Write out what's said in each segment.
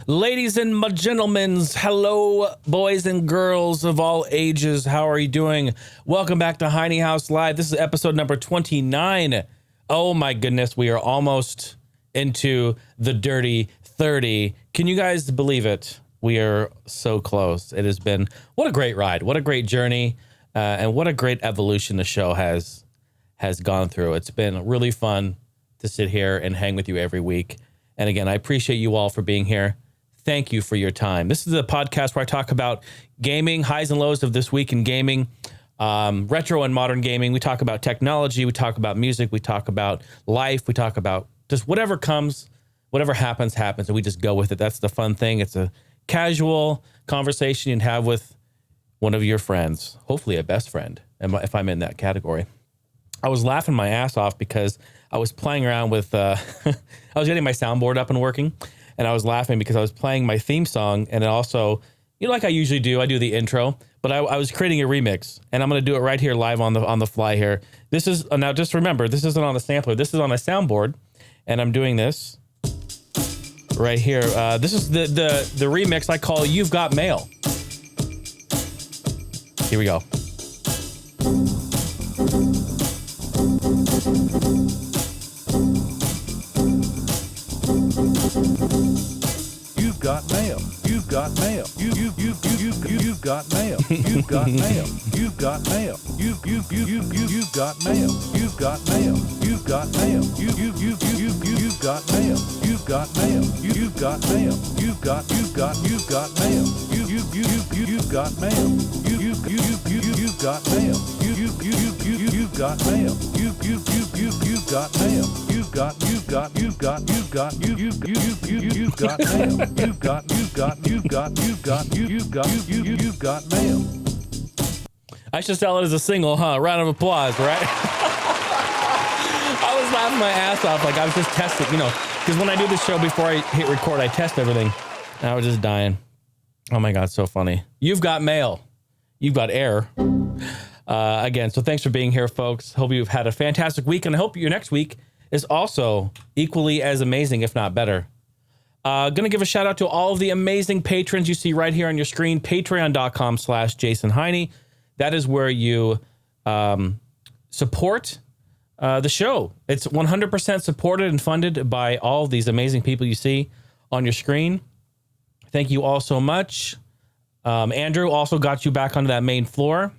Ladies and gentlemen, hello, boys and girls of all ages. How are you doing? Welcome back to Heine House Live. This is episode number 29. Oh my goodness, we are almost into the dirty 30. Can you guys believe it? We are so close. It has been, what a great ride. What a great journey. And what a great evolution the show has gone through. It's been really fun to sit here and hang with you every week. And again, I appreciate you all for being here. Thank you for your time. This is a podcast where I talk about gaming, highs and lows of this week in gaming, retro and modern gaming. We talk about technology. We talk about music. We talk about life. We talk about just whatever comes, whatever happens, and we just go with it. That's the fun thing. It's a casual conversation you'd have with one of your friends, hopefully a best friend, if I'm in that category. I was laughing my ass off because I was playing around with, I was getting my soundboard up and working. And I was laughing because I was playing my theme song, and it also, you know, like I usually do, I do the intro, but I was creating a remix, and I'm going to do it right here live on the fly here. This is, now just remember, this isn't on the sampler. This is on a soundboard, and I'm doing this right here. This is the remix I call You've Got Mail. Here we go. You've got mail. You've got mail. You've got mail. You've got mail. You've got mail. You've got mail. You've got mail. You've got mail. You've got mail. You've got mail. You've got mail. You've got mail. You've got mail. You've got mail. You've got mail. You've got mail. You've got mail. You've got mail. I should sell it as a single, huh? Round of applause, right? I was laughing my ass off, like I was just testing, you know, because when I do this show before I hit record, I test everything. And I was just dying. Oh my God, so funny. You've got mail. You've got air. Again, so thanks for being here, folks. Hope you've had a fantastic week, and I hope your next week is also equally as amazing, if not better. Gonna give a shout out to all of the amazing patrons you see right here on your screen, patreon.com/Jason Heine. That is where you support the show. It's 100% supported and funded by all these amazing people you see on your screen. Thank you all so much. Andrew also got you back onto that main floor.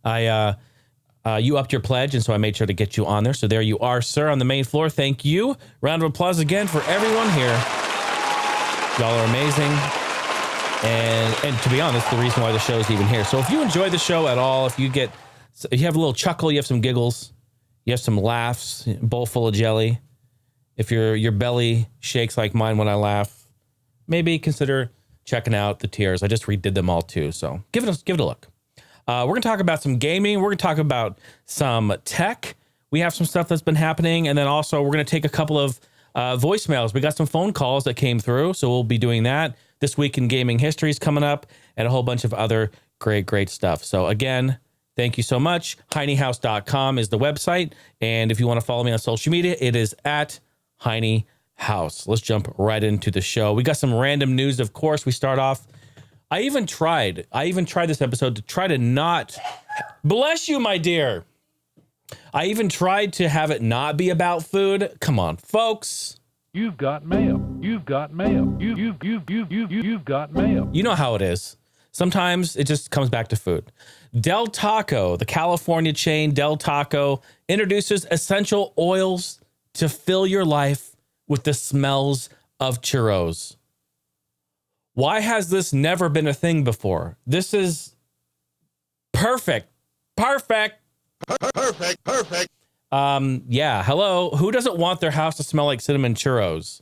You upped your pledge, and so I made sure to get you on there. So there you are, sir, on the main floor. Thank you. Round of applause again for everyone here. Y'all are amazing. And to be honest, the reason why the show is even here. So if you enjoy the show at all, if you have a little chuckle, you have some giggles, you have some laughs, bowl full of jelly. If your belly shakes like mine when I laugh, maybe consider checking out the tiers. I just redid them all too. So give it a look. We're going to talk about some gaming. We're going to talk about some tech. We have some stuff that's been happening. And then also we're going to take a couple of voicemails. We got some phone calls that came through, so we'll be doing that. This Week in Gaming History is coming up, and a whole bunch of other great stuff. So again, thank you so much. HeineHouse.com is the website. And if you want to follow me on social media, it is at Heine House. Let's jump right into the show. We got some random news, of course. We start off. I even tried this episode to try to not, bless you, my dear. I even tried to have it not be about food. Come on, folks. You've got mail. You've got mail. You've got mail. You know how it is. Sometimes it just comes back to food. Del Taco, the California chain Del Taco, introduces essential oils to fill your life with the smells of churros. Why has this never been a thing before? This is perfect. Yeah, hello. Who doesn't want their house to smell like cinnamon churros?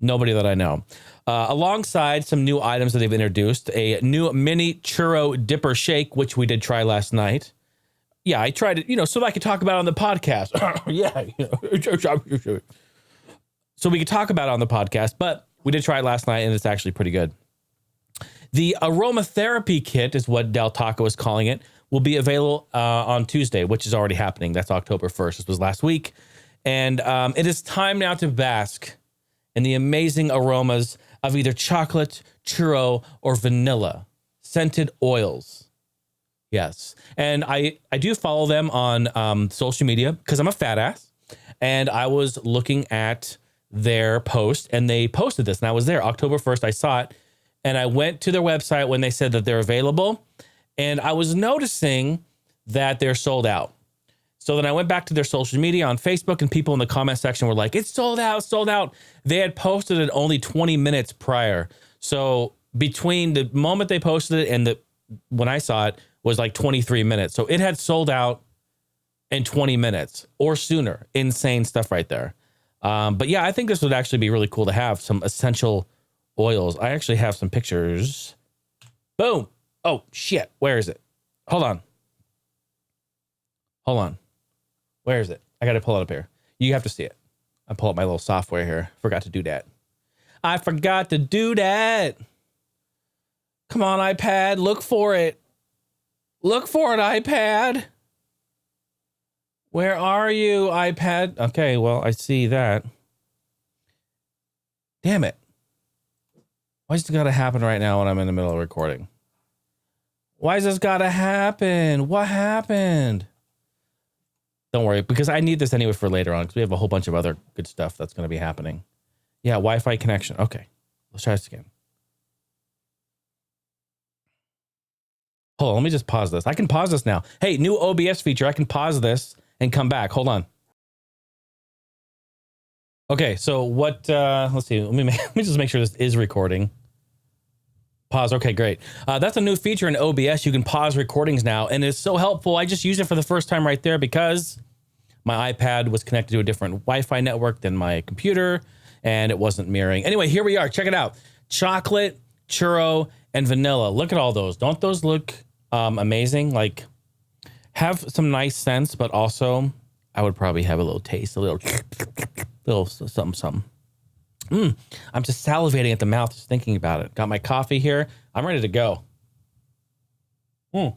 Nobody that I know. Alongside some new items that they've introduced, a new mini churro dipper shake, which we did try last night. Yeah, I tried it, so that I could talk about it on the podcast. Yeah. So we could talk about it on the podcast, but we did try it last night, and it's actually pretty good. The aromatherapy kit is what Del Taco is calling it, will be available on Tuesday, which is already happening. That's October 1st. This was last week. And it is time now to bask and the amazing aromas of either chocolate, churro, or vanilla scented oils. Yes. And I do follow them on social media because I'm a fat ass. And I was looking at their post and they posted this and I was there October 1st. I saw it and I went to their website when they said that they're available. And I was noticing that they're sold out. So then I went back to their social media on Facebook and people in the comment section were like, it's sold out, sold out. They had posted it only 20 minutes prior. So between the moment they posted it and when I saw it was like 23 minutes. So it had sold out in 20 minutes or sooner. Insane stuff right there. But yeah, I think this would actually be really cool to have some essential oils. I actually have some pictures. Boom. Oh, shit. Where is it? Hold on. Where is it? I got to pull it up here. You have to see it. I pull up my little software here. Forgot to do that. I forgot to do that. Come on, iPad. Look for it. Look for it, iPad. Where are you, iPad? Okay, well, I see that. Damn it. Why is this got to happen right now when I'm in the middle of recording? Why is this got to happen? What happened? Don't worry, because I need this anyway for later on because we have a whole bunch of other good stuff that's going to be happening. Yeah, Wi-Fi connection. Okay, let's try this again. Hold on, let me just pause this. I can pause this now. Hey, new OBS feature. I can pause this and come back. Hold on. Okay, so what, let's see. Let me just make sure this is recording. Pause. Okay, great. That's a new feature in OBS. You can pause recordings now, and it's so helpful. I just used it for the first time right there because my iPad was connected to a different Wi-Fi network than my computer, and it wasn't mirroring. Anyway, here we are. Check it out. Chocolate, churro, and vanilla. Look at all those. Don't those look amazing? Like, have some nice scents, but also I would probably have a little taste, a little something. I'm just salivating at the mouth just thinking about it. Got my coffee here. I'm ready to go. So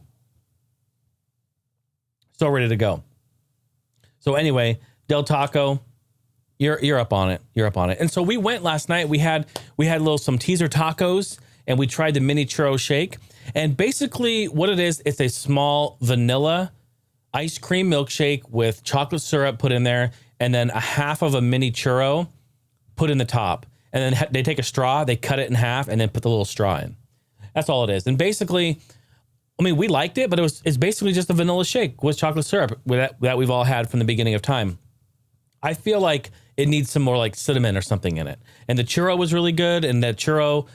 ready to go. So anyway, Del Taco, you're up on it. You're up on it. And so we went last night. We had some teaser tacos and we tried the mini churro shake. And basically what it is, it's a small vanilla ice cream milkshake with chocolate syrup put in there and then a half of a mini churro put in the top. And then they take a straw, they cut it in half and then put the little straw in. That's all it is. And basically, I mean, we liked it, but it's basically just a vanilla shake with chocolate syrup that we've all had from the beginning of time. I feel like it needs some more like cinnamon or something in it. And the churro was really good. And the churro,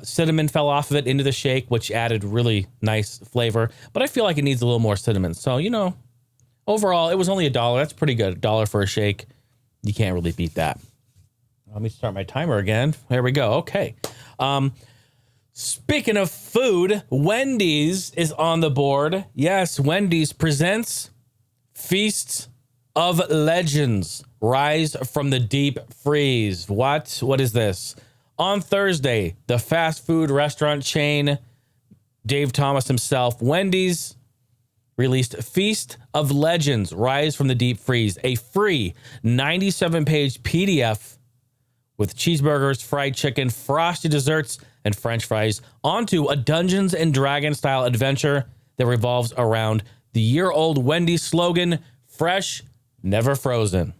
cinnamon fell off of it into the shake, which added really nice flavor. But I feel like it needs a little more cinnamon. So, you know, overall, it was only $1. That's pretty good. $1 for a shake. You can't really beat that. Let me start my timer again. There we go. Okay. Speaking of food, Wendy's is on the board. Yes, Wendy's presents Feast of Legends, Rise from the Deep Freeze. What? What is this? On Thursday, the fast food restaurant chain, Dave Thomas himself, Wendy's, released Feast of Legends, Rise from the Deep Freeze, a free 97-page PDF with cheeseburgers, fried chicken, frosty desserts, and French fries onto a Dungeons and Dragons style adventure that revolves around the year-old Wendy's slogan, fresh, never frozen.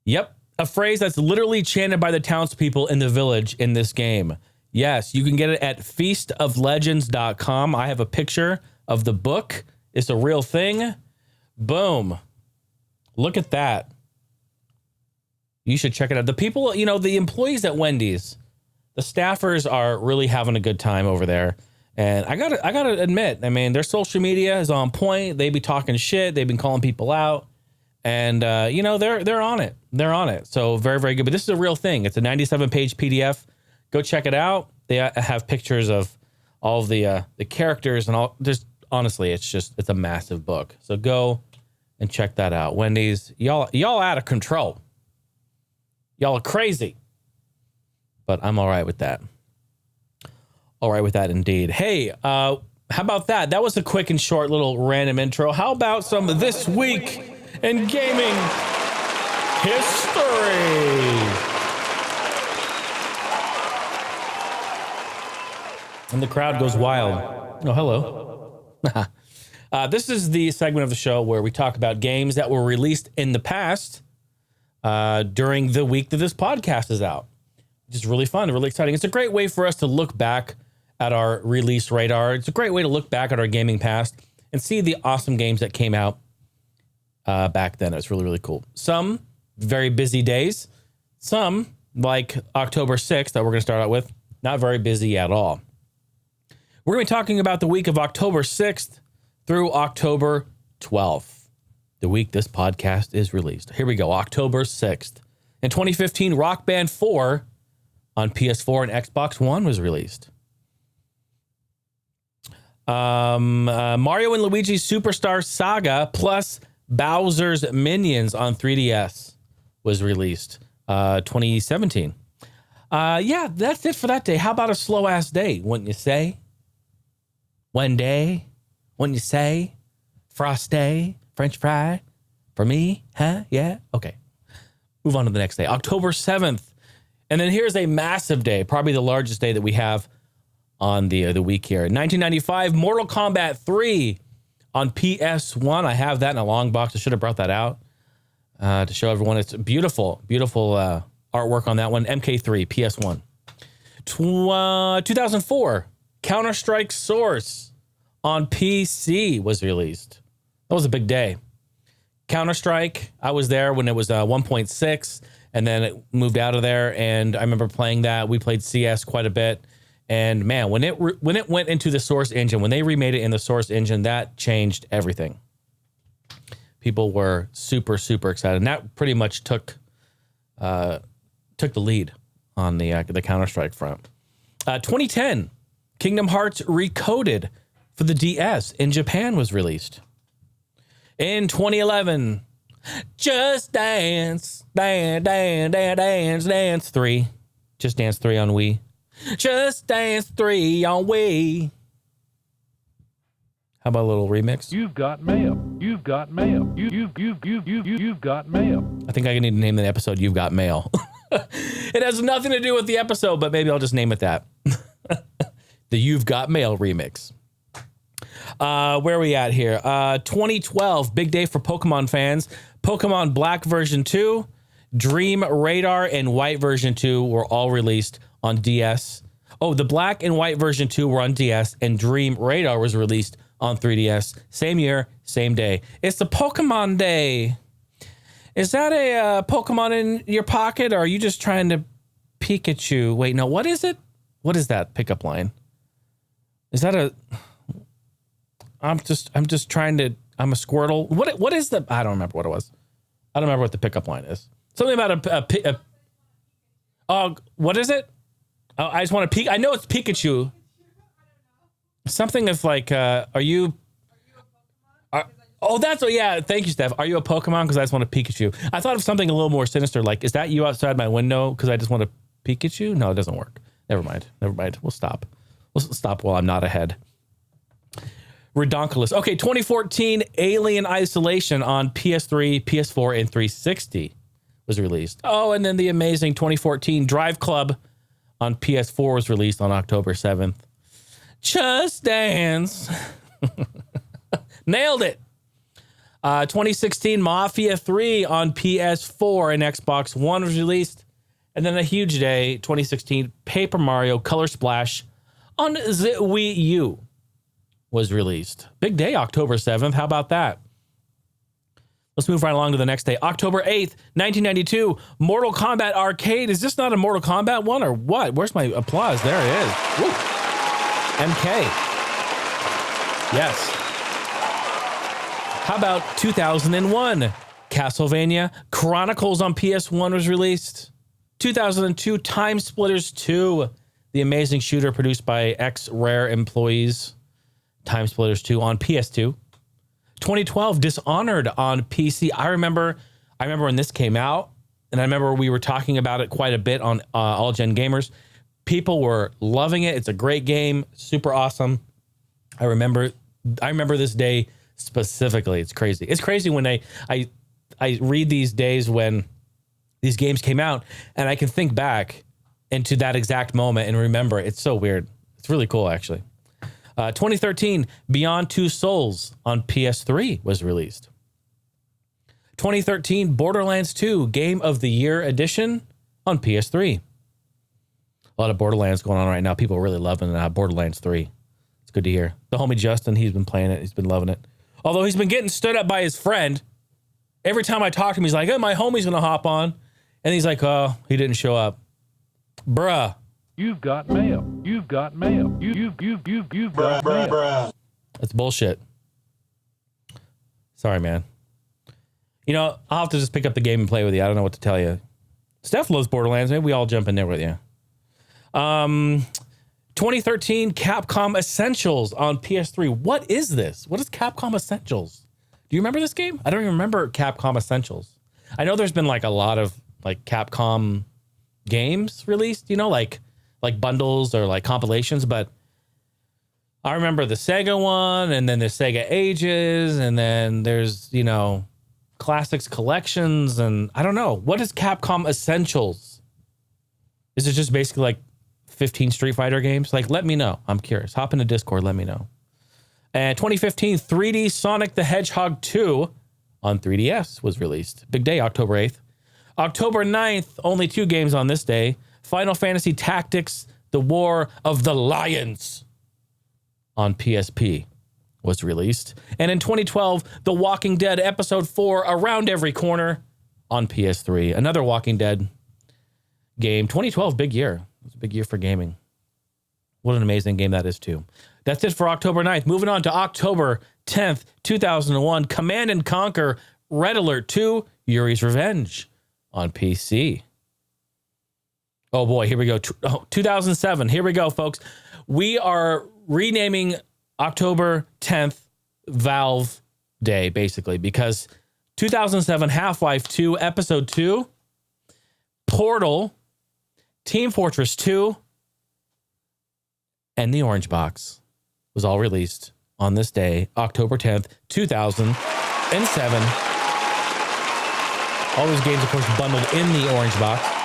Yep, a phrase that's literally chanted by the townspeople in the village in this game. Yes, you can get it at feastoflegends.com. I have a picture of the book. It's a real thing. Boom. Look at that. You should check it out. The people, you know, the employees at Wendy's, the staffers are really having a good time over there. And I gotta admit, I mean, their social media is on point. They be talking shit. They've been calling people out. And, you know, they're on it. They're on it. So very, very good. But this is a real thing. It's a 97-page PDF. Go check it out. They have pictures of all of the characters and all. Just honestly, it's a massive book. So go and check that out. Wendy's, y'all out of control. Y'all are crazy. But I'm all right with that. All right with that indeed. Hey, how about that? That was a quick and short little random intro. How about some This Week in Gaming History? And the crowd goes wild. Oh, hello. This is the segment of the show where we talk about games that were released in the past during the week that this podcast is out. Which is really fun, really exciting. It's a great way for us to look back at our release radar. It's a great way to look back at our gaming past and see the awesome games that came out back then. It's really, really cool. Some very busy days. Some, like October 6th that we're going to start out with, not very busy at all. We're going to be talking about the week of October 6th through October 12th, the week this podcast is released. Here we go, October 6th. In 2015, Rock Band 4 on PS4 and Xbox One was released. Mario and Luigi's Superstar Saga plus Bowser's Minions on 3DS was released 2017. Yeah, that's it for that day. How about a slow-ass day, wouldn't you say? One day, wouldn't you say? Frost day, French fry, for me, huh? Yeah? Okay. Move on to the next day, October 7th. And then here's a massive day, probably the largest day that we have on the week here. 1995, Mortal Kombat 3 on PS1. I have that in a long box. I should have brought that out to show everyone. It's beautiful, beautiful artwork on that one. MK3, PS1. 2004, Counter-Strike Source on PC was released. That was a big day. Counter-Strike, I was there when it was 1.6, and then it moved out of there, and I remember playing that. We played CS quite a bit. And man, when it went into the Source engine, when they remade it in the Source engine, that changed everything. People were super, super excited. And that pretty much took the lead on the Counter-Strike front. 2010, Kingdom Hearts Recoded for the DS in Japan was released. In 2011, Just Dance, Dance, Dance, Dance, Dance 3. Just Dance 3 on Wii. Just Dance 3 on Wii. How about a little remix? You've got mail. You've got mail. You've got mail. I think I need to name the episode You've Got Mail. It has nothing to do with the episode, but maybe I'll just name it that. The You've Got Mail remix. Where are we at here? 2012, big day for Pokemon fans. Pokemon Black version 2, Dream Radar, and White version 2 were all released on DS. Oh, the Black and White version 2 were on DS, and Dream Radar was released on 3DS. Same year, same day. It's the Pokemon Day. Is that a Pokemon in your pocket, or are you just trying to Pikachu? Wait, no, what is it? What is that pickup line? Is that a... I'm just trying to... I'm a Squirtle. What is the... I don't remember what it was. I don't remember what the pickup line is. Something about a oh, what is it? Oh, I just want to peek. I know it's Pikachu. Something of like, are you a Pokemon? Oh, that's what, yeah. Thank you, Steph. Are you a Pokemon? Because I just want to Pikachu. I thought of something a little more sinister. Like, is that you outside my window? Because I just want to Pikachu? No, it doesn't work. Never mind. We'll stop. We'll stop while I'm not ahead. Redonkulous. Okay, 2014, Alien Isolation on PS3, PS4, and 360 was released. Oh, and then the amazing 2014 Drive Club on PS4 was released on October 7th. Just Dance. Nailed it. 2016 Mafia 3 on PS4 and Xbox One was released. And then a huge day, 2016 Paper Mario Color Splash on the Wii U was released. Big day, October 7th. How about that? Let's move right along to the next day. October 8th, 1992, Mortal Kombat Arcade. Is this not a Mortal Kombat one or what? Where's my applause? There it is. Woo. MK. Yes. How about 2001? Castlevania Chronicles on PS1 was released. 2002, Time Splitters 2, the amazing shooter produced by ex-Rare employees. Time Splitters 2 on PS2. 2012, Dishonored on PC. I remember when this came out, and I remember we were talking about it quite a bit on All Gen Gamers. People were loving it. It's a great game, super awesome. I remember this day specifically. It's crazy. It's crazy when I read these days when these games came out, and I can think back into that exact moment and remember. It's so weird. It's really cool, actually. 2013, Beyond Two Souls on PS3 was released. 2013, Borderlands 2 Game of the Year Edition on PS3. A lot of Borderlands going on right now. People are really loving Borderlands 3. It's good to hear. The homie Justin, he's been playing it. He's been loving it. Although he's been getting stood up by his friend. Every time I talk to him, he's like, hey, my homie's going to hop on. And he's like, oh, he didn't show up. Bruh. You've got mail. You've got mail. You've got mail. That's bullshit. Sorry, man. You know, I'll have to just pick up the game and play with you. I don't know what to tell you. Steph loves Borderlands. Maybe we all jump in there with you. 2013 Capcom Essentials on PS3. What is this? What is Capcom Essentials? Do you remember this game? I don't even remember Capcom Essentials. I know there's been like a lot of like Capcom games released, you know, like bundles or like compilations, but I remember the Sega one, and then the Sega Ages, and then there's, you know, Classics Collections, and I don't know. What is Capcom Essentials? Is it just basically like 15 Street Fighter games? Like, let me know. I'm curious. Hop into Discord, let me know. And 2015, 3D Sonic the Hedgehog 2 on 3DS was released. Big day, October 8th. October 9th, only 2 games on this day. Final Fantasy Tactics, The War of the Lions on PSP was released. And in 2012, The Walking Dead Episode 4, Around Every Corner on PS3. Another Walking Dead game. 2012, big year. It was a big year for gaming. What an amazing game that is, too. That's it for October 9th. Moving on to October 10th, 2001, Command & Conquer Red Alert 2, Yuri's Revenge on PC. Oh boy, here we go. 2007. Here we go, folks. We are renaming October 10th Valve Day, basically, because 2007 Half-Life 2 Episode 2, Portal, Team Fortress 2, and the Orange Box was all released on this day, October 10th, 2007. All those games, of course, bundled in the Orange Box.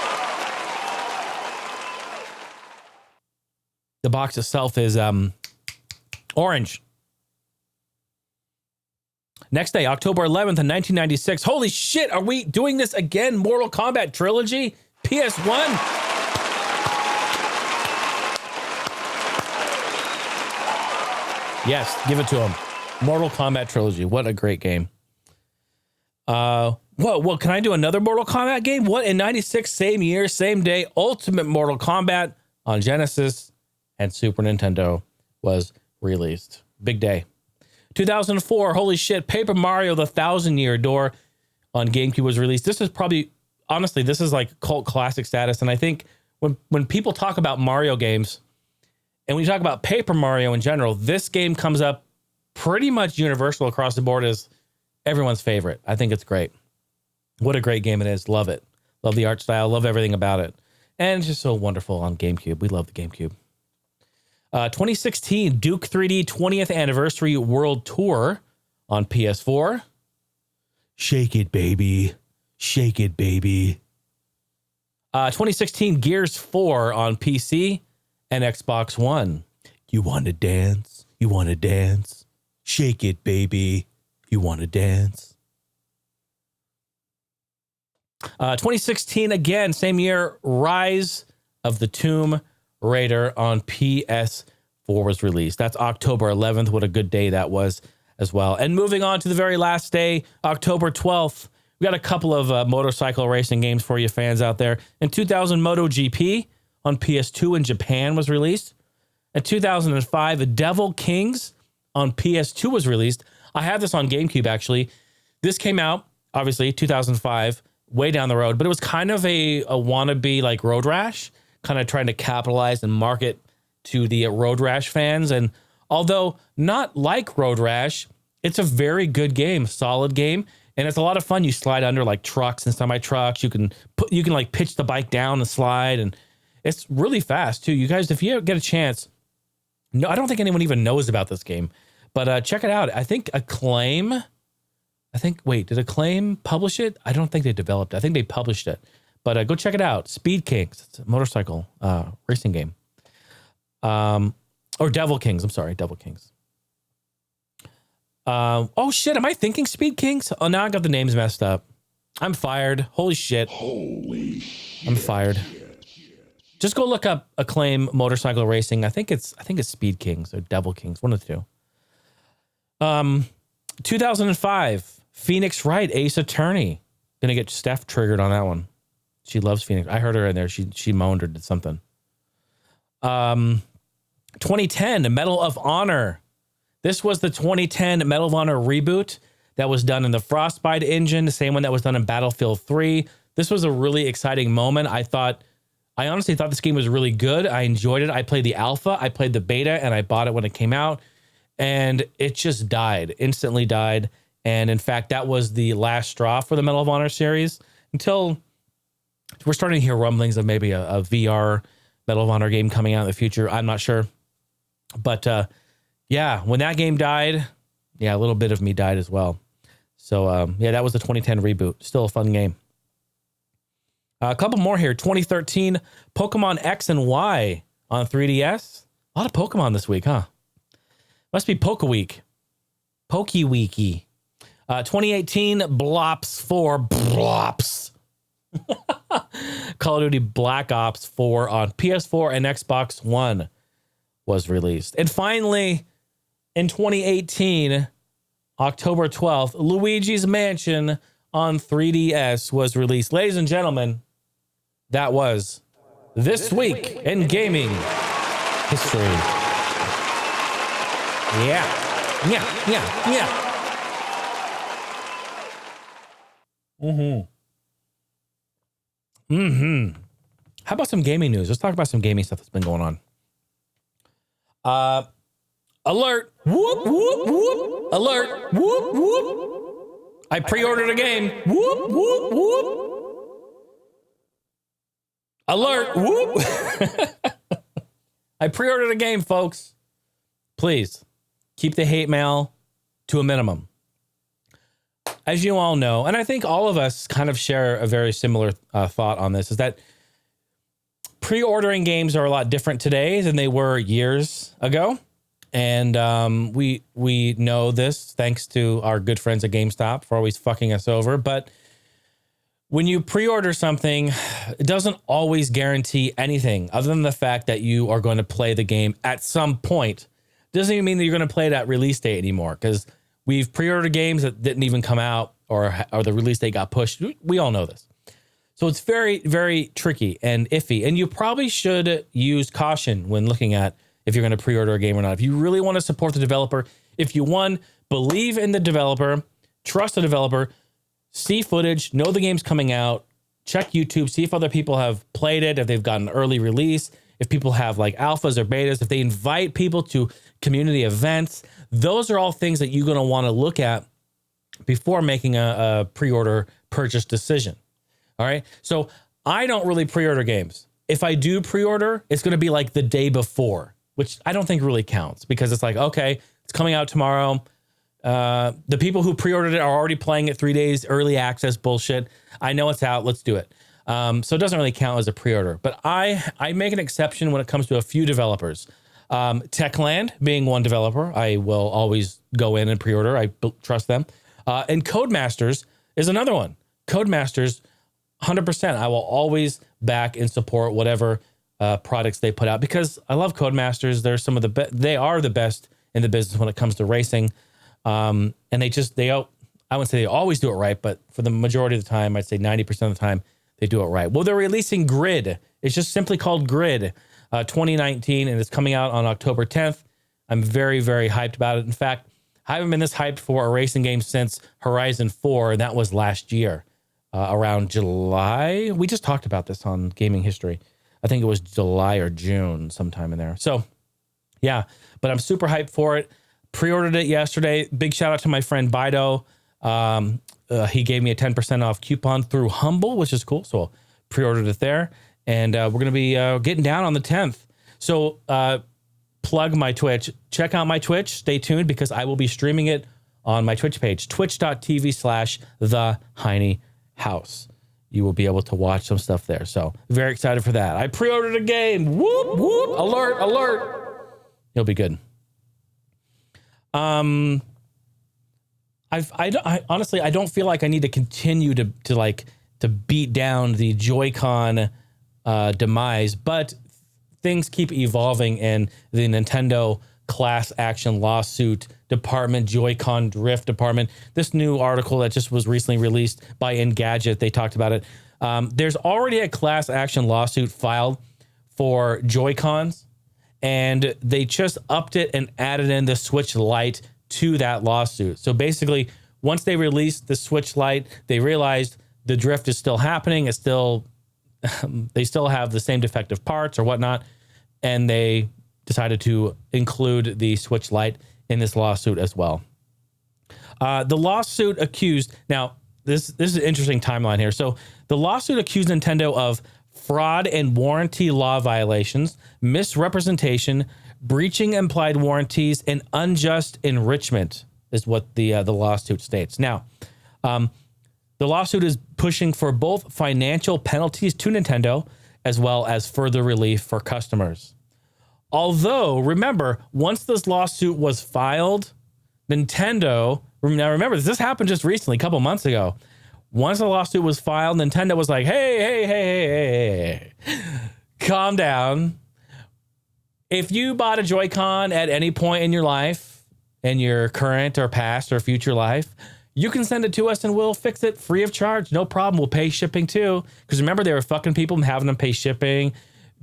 The box itself is orange. Next day, October 11th in 1996. Holy shit, are we doing this again? Mortal Kombat Trilogy? PS1? Yes, give it to him. Mortal Kombat Trilogy. What a great game. Well, can I do another Mortal Kombat game? What, in 96, same year, same day, Ultimate Mortal Kombat on Genesis and Super Nintendo was released. Big day. 2004, holy shit, Paper Mario The Thousand Year Door on GameCube was released. This is probably, honestly, this is like cult classic status. And I think when people talk about Mario games, and when you talk about Paper Mario in general, this game comes up pretty much universal across the board as everyone's favorite. I think it's great. What a great game it is. Love it. Love the art style. Love everything about it. And it's just so wonderful on GameCube. We love the GameCube. 2016, Duke 3D 20th Anniversary World Tour on PS4. Shake it, baby. Shake it, baby. 2016, Gears 4 on PC and Xbox One. You want to dance? You want to dance? Shake it, baby. You want to dance? 2016, again, same year, Rise of the Tomb Raider on PS4 was released. That's October 11th. What a good day that was as well. And moving on to the very last day, October 12th, we got a couple of motorcycle racing games for you fans out there. In 2000, MotoGP on PS2 in Japan was released. In 2005, Devil Kings on PS2 was released. I have this on GameCube, actually. This came out, obviously, 2005, way down the road, but it was kind of a wannabe like Road Rash, kind of trying to capitalize and market to the Road Rash fans. And although not like Road Rash, it's a very good game, solid game. And it's a lot of fun. You slide under like trucks and semi-trucks. You can like pitch the bike down and slide. And it's really fast too. You guys, if you get a chance, no, I don't think anyone even knows about this game, but check it out. I think Acclaim, did Acclaim publish it? I don't think they developed it. I think they published it. But go check it out. Speed Kings. It's a motorcycle racing game. Or Devil Kings. I'm sorry, Devil Kings. Oh shit, am I thinking Speed Kings? Oh, now I got the names messed up. I'm fired. Holy shit. I'm fired. Just go look up Acclaim Motorcycle Racing. I think it's Speed Kings or Devil Kings, one of the two. 2005, Phoenix Wright, Ace Attorney. Gonna get Steph triggered on that one. She loves Phoenix. I heard her in there. She moaned or did something. 2010, Medal of Honor. This was the 2010 Medal of Honor reboot that was done in the Frostbite engine, the same one that was done in Battlefield 3. This was a really exciting moment. I honestly thought this game was really good. I enjoyed it. I played the alpha, I played the beta, and I bought it when it came out. And it just died, instantly died. And in fact, that was the last straw for the Medal of Honor series until we're starting to hear rumblings of maybe a VR Medal of Honor game coming out in the future. I'm not sure. But yeah, when that game died, yeah, a little bit of me died as well. So yeah, that was the 2010 reboot. Still a fun game. A couple more here. 2013, Pokemon X and Y on 3DS. A lot of Pokemon this week, huh? Must be Poke Week. Poke Weeky. 2018, Blops 4. Blops. Call of Duty Black Ops 4 on PS4 and Xbox One was released. And finally, in 2018, October 12th, Luigi's Mansion on 3DS was released. Ladies and gentlemen, that was This Week in Gaming History. Yeah. How about some gaming news? Let's talk about some gaming stuff that's been going on. Alert. Whoop, whoop, whoop. Alert. Whoop, whoop. I pre-ordered a game. Whoop, whoop, whoop. Alert. Whoop. I pre-ordered a game, folks. Please keep the hate mail to a minimum. As you all know, and I think all of us kind of share a very similar thought on this, is that pre-ordering games are a lot different today than they were years ago. And we know this thanks to our good friends at GameStop for always fucking us over. But when you pre-order something, it doesn't always guarantee anything other than the fact that you are going to play the game at some point. Doesn't even mean that you're going to play it at release date anymore, because we've pre-ordered games that didn't even come out or the release date got pushed. We all know this. So it's very, very tricky and iffy. And you probably should use caution when looking at if you're going to pre-order a game or not. If you really want to support the developer, if you, one, believe in the developer, trust the developer, see footage, know the game's coming out, check YouTube, see if other people have played it, if they've got an early release, if people have like alphas or betas, if they invite people to community events. Those are all things that you're going to want to look at before making a pre-order purchase decision. All right. So I don't really pre-order games. If I do pre-order, it's going to be like the day before, which I don't think really counts, because it's like, okay, it's coming out tomorrow. The people who pre-ordered it are already playing it 3 days, early access bullshit. I know it's out. Let's do it. So it doesn't really count as a pre-order, but I make an exception when it comes to a few developers. Techland being one developer, I will always go in and pre-order. I trust them. And Codemasters is another one. Codemasters, 100%. I will always back and support whatever products they put out, because I love Codemasters. They're some of the best. They are the best in the business when it comes to racing. And I wouldn't say they always do it right, but for the majority of the time, I'd say 90% of the time, they do it right. Well, they're releasing Grid. It's just simply called Grid 2019, and it's coming out on October 10th. I'm very, very hyped about it. In fact, I haven't been this hyped for a racing game since Horizon 4, and that was last year around July. We just talked about this on Gaming History. I think it was July or June, sometime in there. So, yeah, but I'm super hyped for it. Pre-ordered it yesterday. Big shout out to my friend Bido. He gave me a 10% off coupon through Humble, which is cool. So I'll pre-ordered it there. And we're going to be getting down on the 10th. So plug my Twitch. Check out my Twitch. Stay tuned, because I will be streaming it on my Twitch page, twitch.tv/The Heine House. You will be able to watch some stuff there. So very excited for that. I pre-ordered a game. Whoop, whoop, alert, alert. He'll be good. I honestly, I don't feel like I need to continue to beat down the Joy-Con demise, but things keep evolving in the Nintendo class action lawsuit department, Joy-Con drift department. This new article that just was recently released by Engadget, they talked about it. There's already a class action lawsuit filed for Joy-Cons, and they just upped it and added in the Switch Lite to that lawsuit. So basically, once they released the Switch Lite, they realized the drift is still happening. It's still, they still have the same defective parts or whatnot, and they decided to include the Switch Lite in this lawsuit as well. The lawsuit accused, now this is an interesting timeline here. So the lawsuit accused Nintendo of fraud and warranty law violations, misrepresentation, breaching implied warranties, and unjust enrichment is what the lawsuit states. Now, the lawsuit is pushing for both financial penalties to Nintendo as well as further relief for customers. Although, remember, once this lawsuit was filed, Nintendo, now remember, this happened just recently, a couple months ago. Once the lawsuit was filed, Nintendo was like, hey, calm down. If you bought a Joy-Con at any point in your life, in your current or past or future life, you can send it to us and we'll fix it free of charge. No problem. We'll pay shipping too. Because remember, they were fucking people and having them pay shipping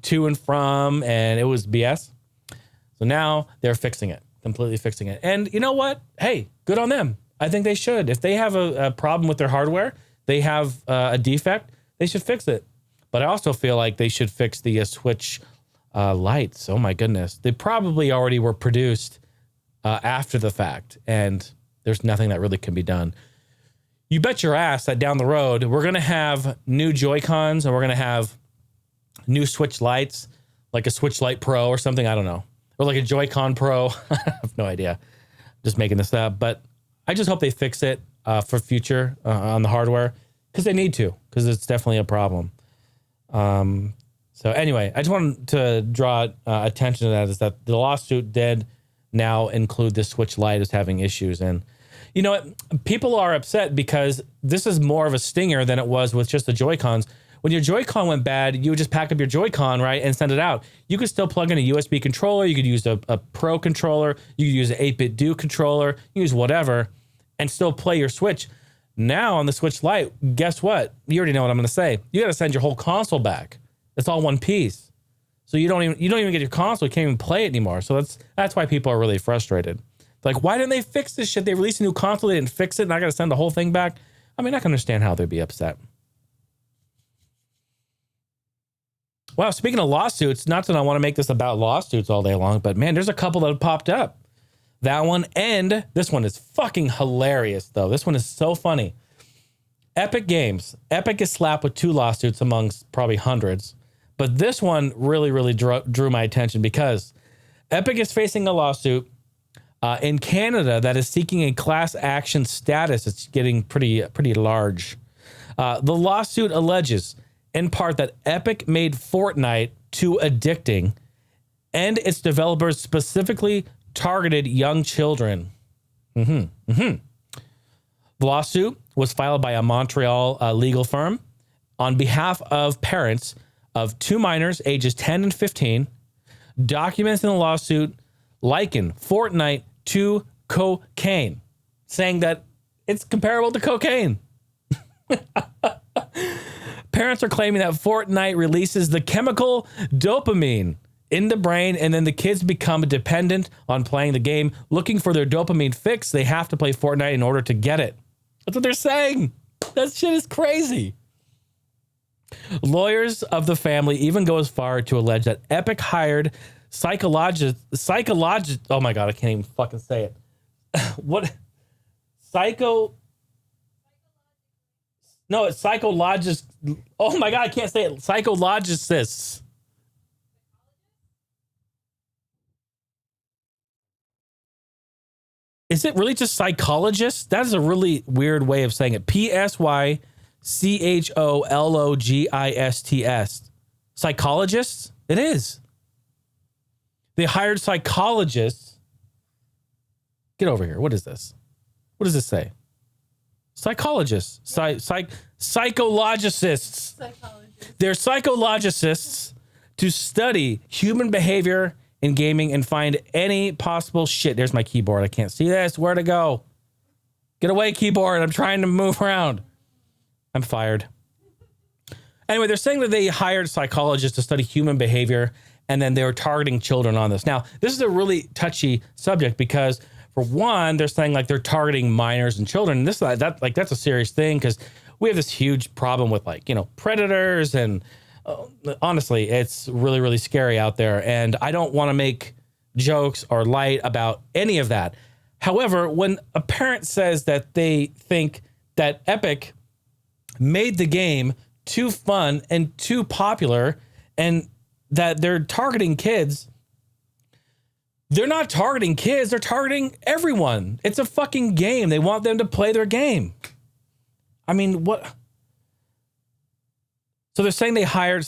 to and from, and it was BS. So now they're fixing it, completely fixing it. And you know what? Hey, good on them. I think they should. If they have a problem with their hardware, they have a defect, they should fix it. But I also feel like they should fix the Switch Lites. Oh my goodness. They probably already were produced after the fact, and there's nothing that really can be done. You bet your ass that down the road, we're going to have new Joy-Cons and we're going to have new Switch Lites, like a Switch Lite Pro or something. I don't know. Or like a Joy-Con Pro. I have no idea. Just making this up. But I just hope they fix it for future on the hardware, because they need to, because it's definitely a problem. So anyway, I just wanted to draw attention to that, is that the lawsuit did now include the Switch Lite as having issues. And you know what? People are upset because this is more of a stinger than it was with just the Joy-Cons. When your Joy-Con went bad, you would just pack up your Joy-Con, right, and send it out. You could still plug in a USB controller. You could use a Pro controller. You could use an 8-bit Do controller. You use whatever and still play your Switch. Now on the Switch Lite, guess what? You already know what I'm going to say. You got to send your whole console back. It's all one piece. So you don't even get your console. You can't even play it anymore. So that's why people are really frustrated. Like, why didn't they fix this shit? They released a new console, they didn't fix it, and I got to send the whole thing back. I mean, I can understand how they'd be upset. Wow, speaking of lawsuits, not that I want to make this about lawsuits all day long, but man, there's a couple that have popped up. That one, and this one is fucking hilarious, though. This one is so funny. Epic Games. Epic is slapped with 2 lawsuits amongst probably hundreds. But this one really drew my attention because Epic is facing a lawsuit in Canada that is seeking a class action status. It's getting pretty large. The lawsuit alleges, in part, that Epic made Fortnite too addicting, and its developers specifically targeted young children. The lawsuit was filed by a Montreal legal firm on behalf of parents of 2 minors ages 10 and 15. Documents in the lawsuit liken Fortnite to cocaine, saying that it's comparable to cocaine. Parents are claiming that Fortnite releases the chemical dopamine in the brain, and then the kids become dependent on playing the game. Looking for their dopamine fix, they have to play Fortnite in order to get it. That's what they're saying. That shit is crazy. Lawyers of the family even go as far to allege that Epic hired psychologist. Oh my God, I can't even fucking say it. What? No, it's psychologist. Oh my God, I can't say it. Psychologists. Is it really just psychologists? That is a really weird way of saying it. Psychologists. Psychologists? It is. They hired psychologists. Get over here. What is this? What does this say? Psychologists. Psychologists. They're psychologists to study human behavior in gaming and find any possible shit. There's my keyboard. I can't see this. Where to go? Get away, keyboard. I'm trying to move around. I'm fired. Anyway, they're saying that they hired psychologists to study human behavior, and then they were targeting children on this. Now, this is a really touchy subject because, for one, they're saying like they're targeting minors and children. And that's a serious thing because we have this huge problem with predators, and honestly, it's really, really scary out there. And I don't want to make jokes or light about any of that. However, when a parent says that they think that Epic made the game too fun and too popular and that they're targeting kids, they're not targeting kids. They're targeting everyone. It's a fucking game. They want them to play their game. I mean, what? So they're saying they hired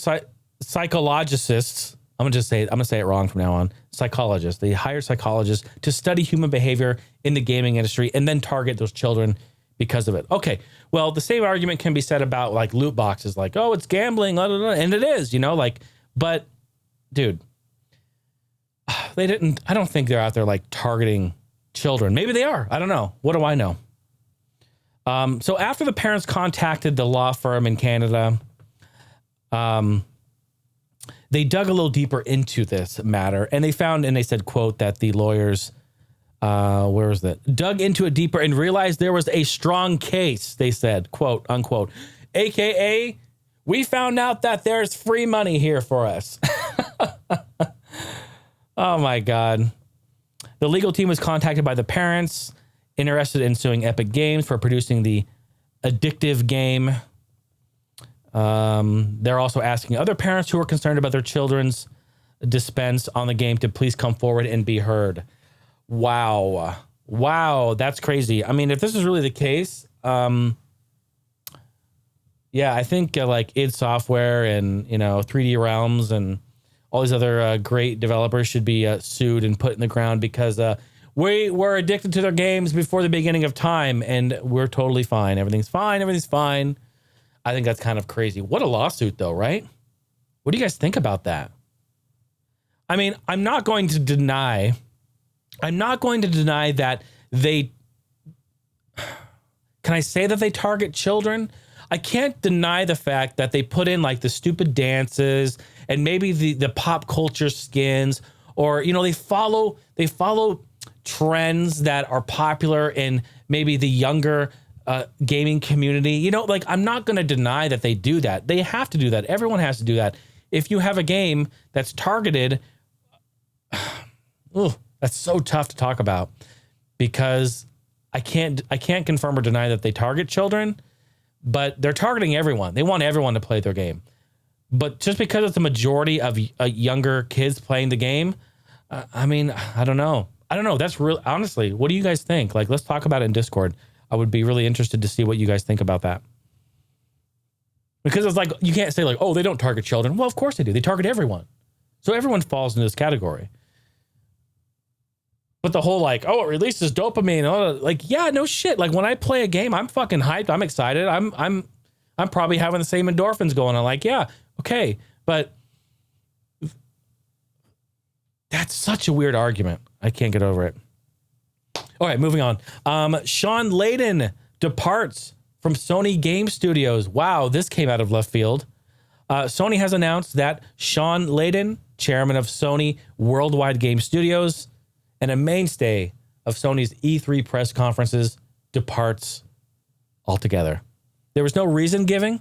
psychologists. I'm gonna say it wrong from now on. Psychologists. They hired psychologists to study human behavior in the gaming industry and then target those children because of it. Okay. Well, the same argument can be said about like loot boxes, like, oh, it's gambling, blah, blah, blah. And it is, but dude, I don't think they're out there like targeting children. Maybe they are. I don't know. What do I know? So after the parents contacted the law firm in Canada, they dug a little deeper into this matter, and they found, and they said, quote, that the lawyers, where was that? Dug into it deeper and realized there was a strong case, they said, quote, unquote, AKA, we found out that there's free money here for us. Oh my God. The legal team was contacted by the parents interested in suing Epic Games for producing the addictive game. They're also asking other parents who are concerned about their children's dispense on the game to please come forward and be heard. Wow. That's crazy. I mean, if this is really the case, yeah, I think like id Software and, 3D Realms and all these other great developers should be sued and put in the ground because we were addicted to their games before the beginning of time and we're totally fine. Everything's fine. I think that's kind of crazy. What a lawsuit though, right? What do you guys think about that? I mean, I'm not going to deny that they, can I say that they target children? I can't deny the fact that they put in like the stupid dances and maybe the pop culture skins, or, they follow trends that are popular in maybe the younger gaming community. I'm not going to deny that they do that. They have to do that. Everyone has to do that. If you have a game that's targeted, that's so tough to talk about because I can't confirm or deny that they target children, but they're targeting everyone. They want everyone to play their game. But just because it's a majority of younger kids playing the game, I mean, I don't know. That's real. Honestly, what do you guys think? Like, let's talk about it in Discord. I would be really interested to see what you guys think about that. Because it's like, you can't say like, oh, they don't target children. Well, of course they do. They target everyone. So everyone falls into this category. But the whole like, oh, it releases dopamine. Oh, like, yeah, no shit. Like when I play a game, I'm fucking hyped. I'm excited. I'm probably having the same endorphins going on. Like, yeah, okay. But that's such a weird argument. I can't get over it. All right, moving on. Shawn Layden departs from Sony Game Studios. Wow, this came out of left field. Sony has announced that Shawn Layden, chairman of Sony Worldwide Game Studios and a mainstay of Sony's E3 press conferences, departs altogether. There was no reason given.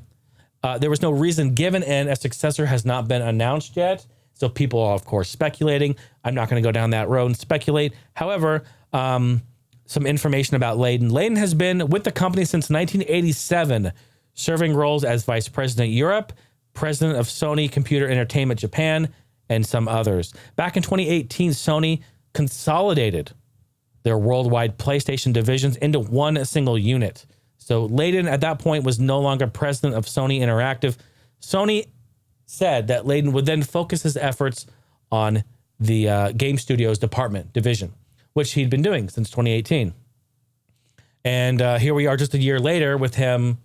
And a successor has not been announced yet. So people are, of course, speculating. I'm not going to go down that road and speculate. However, some information about Layden. Layden has been with the company since 1987, serving roles as Vice President Europe, President of Sony Computer Entertainment Japan, and some others. Back in 2018, Sony consolidated their worldwide PlayStation divisions into one single unit. So Layden at that point was no longer president of Sony Interactive. Sony said that Layden would then focus his efforts on the game studios division, which he'd been doing since 2018. And here we are just a year later with him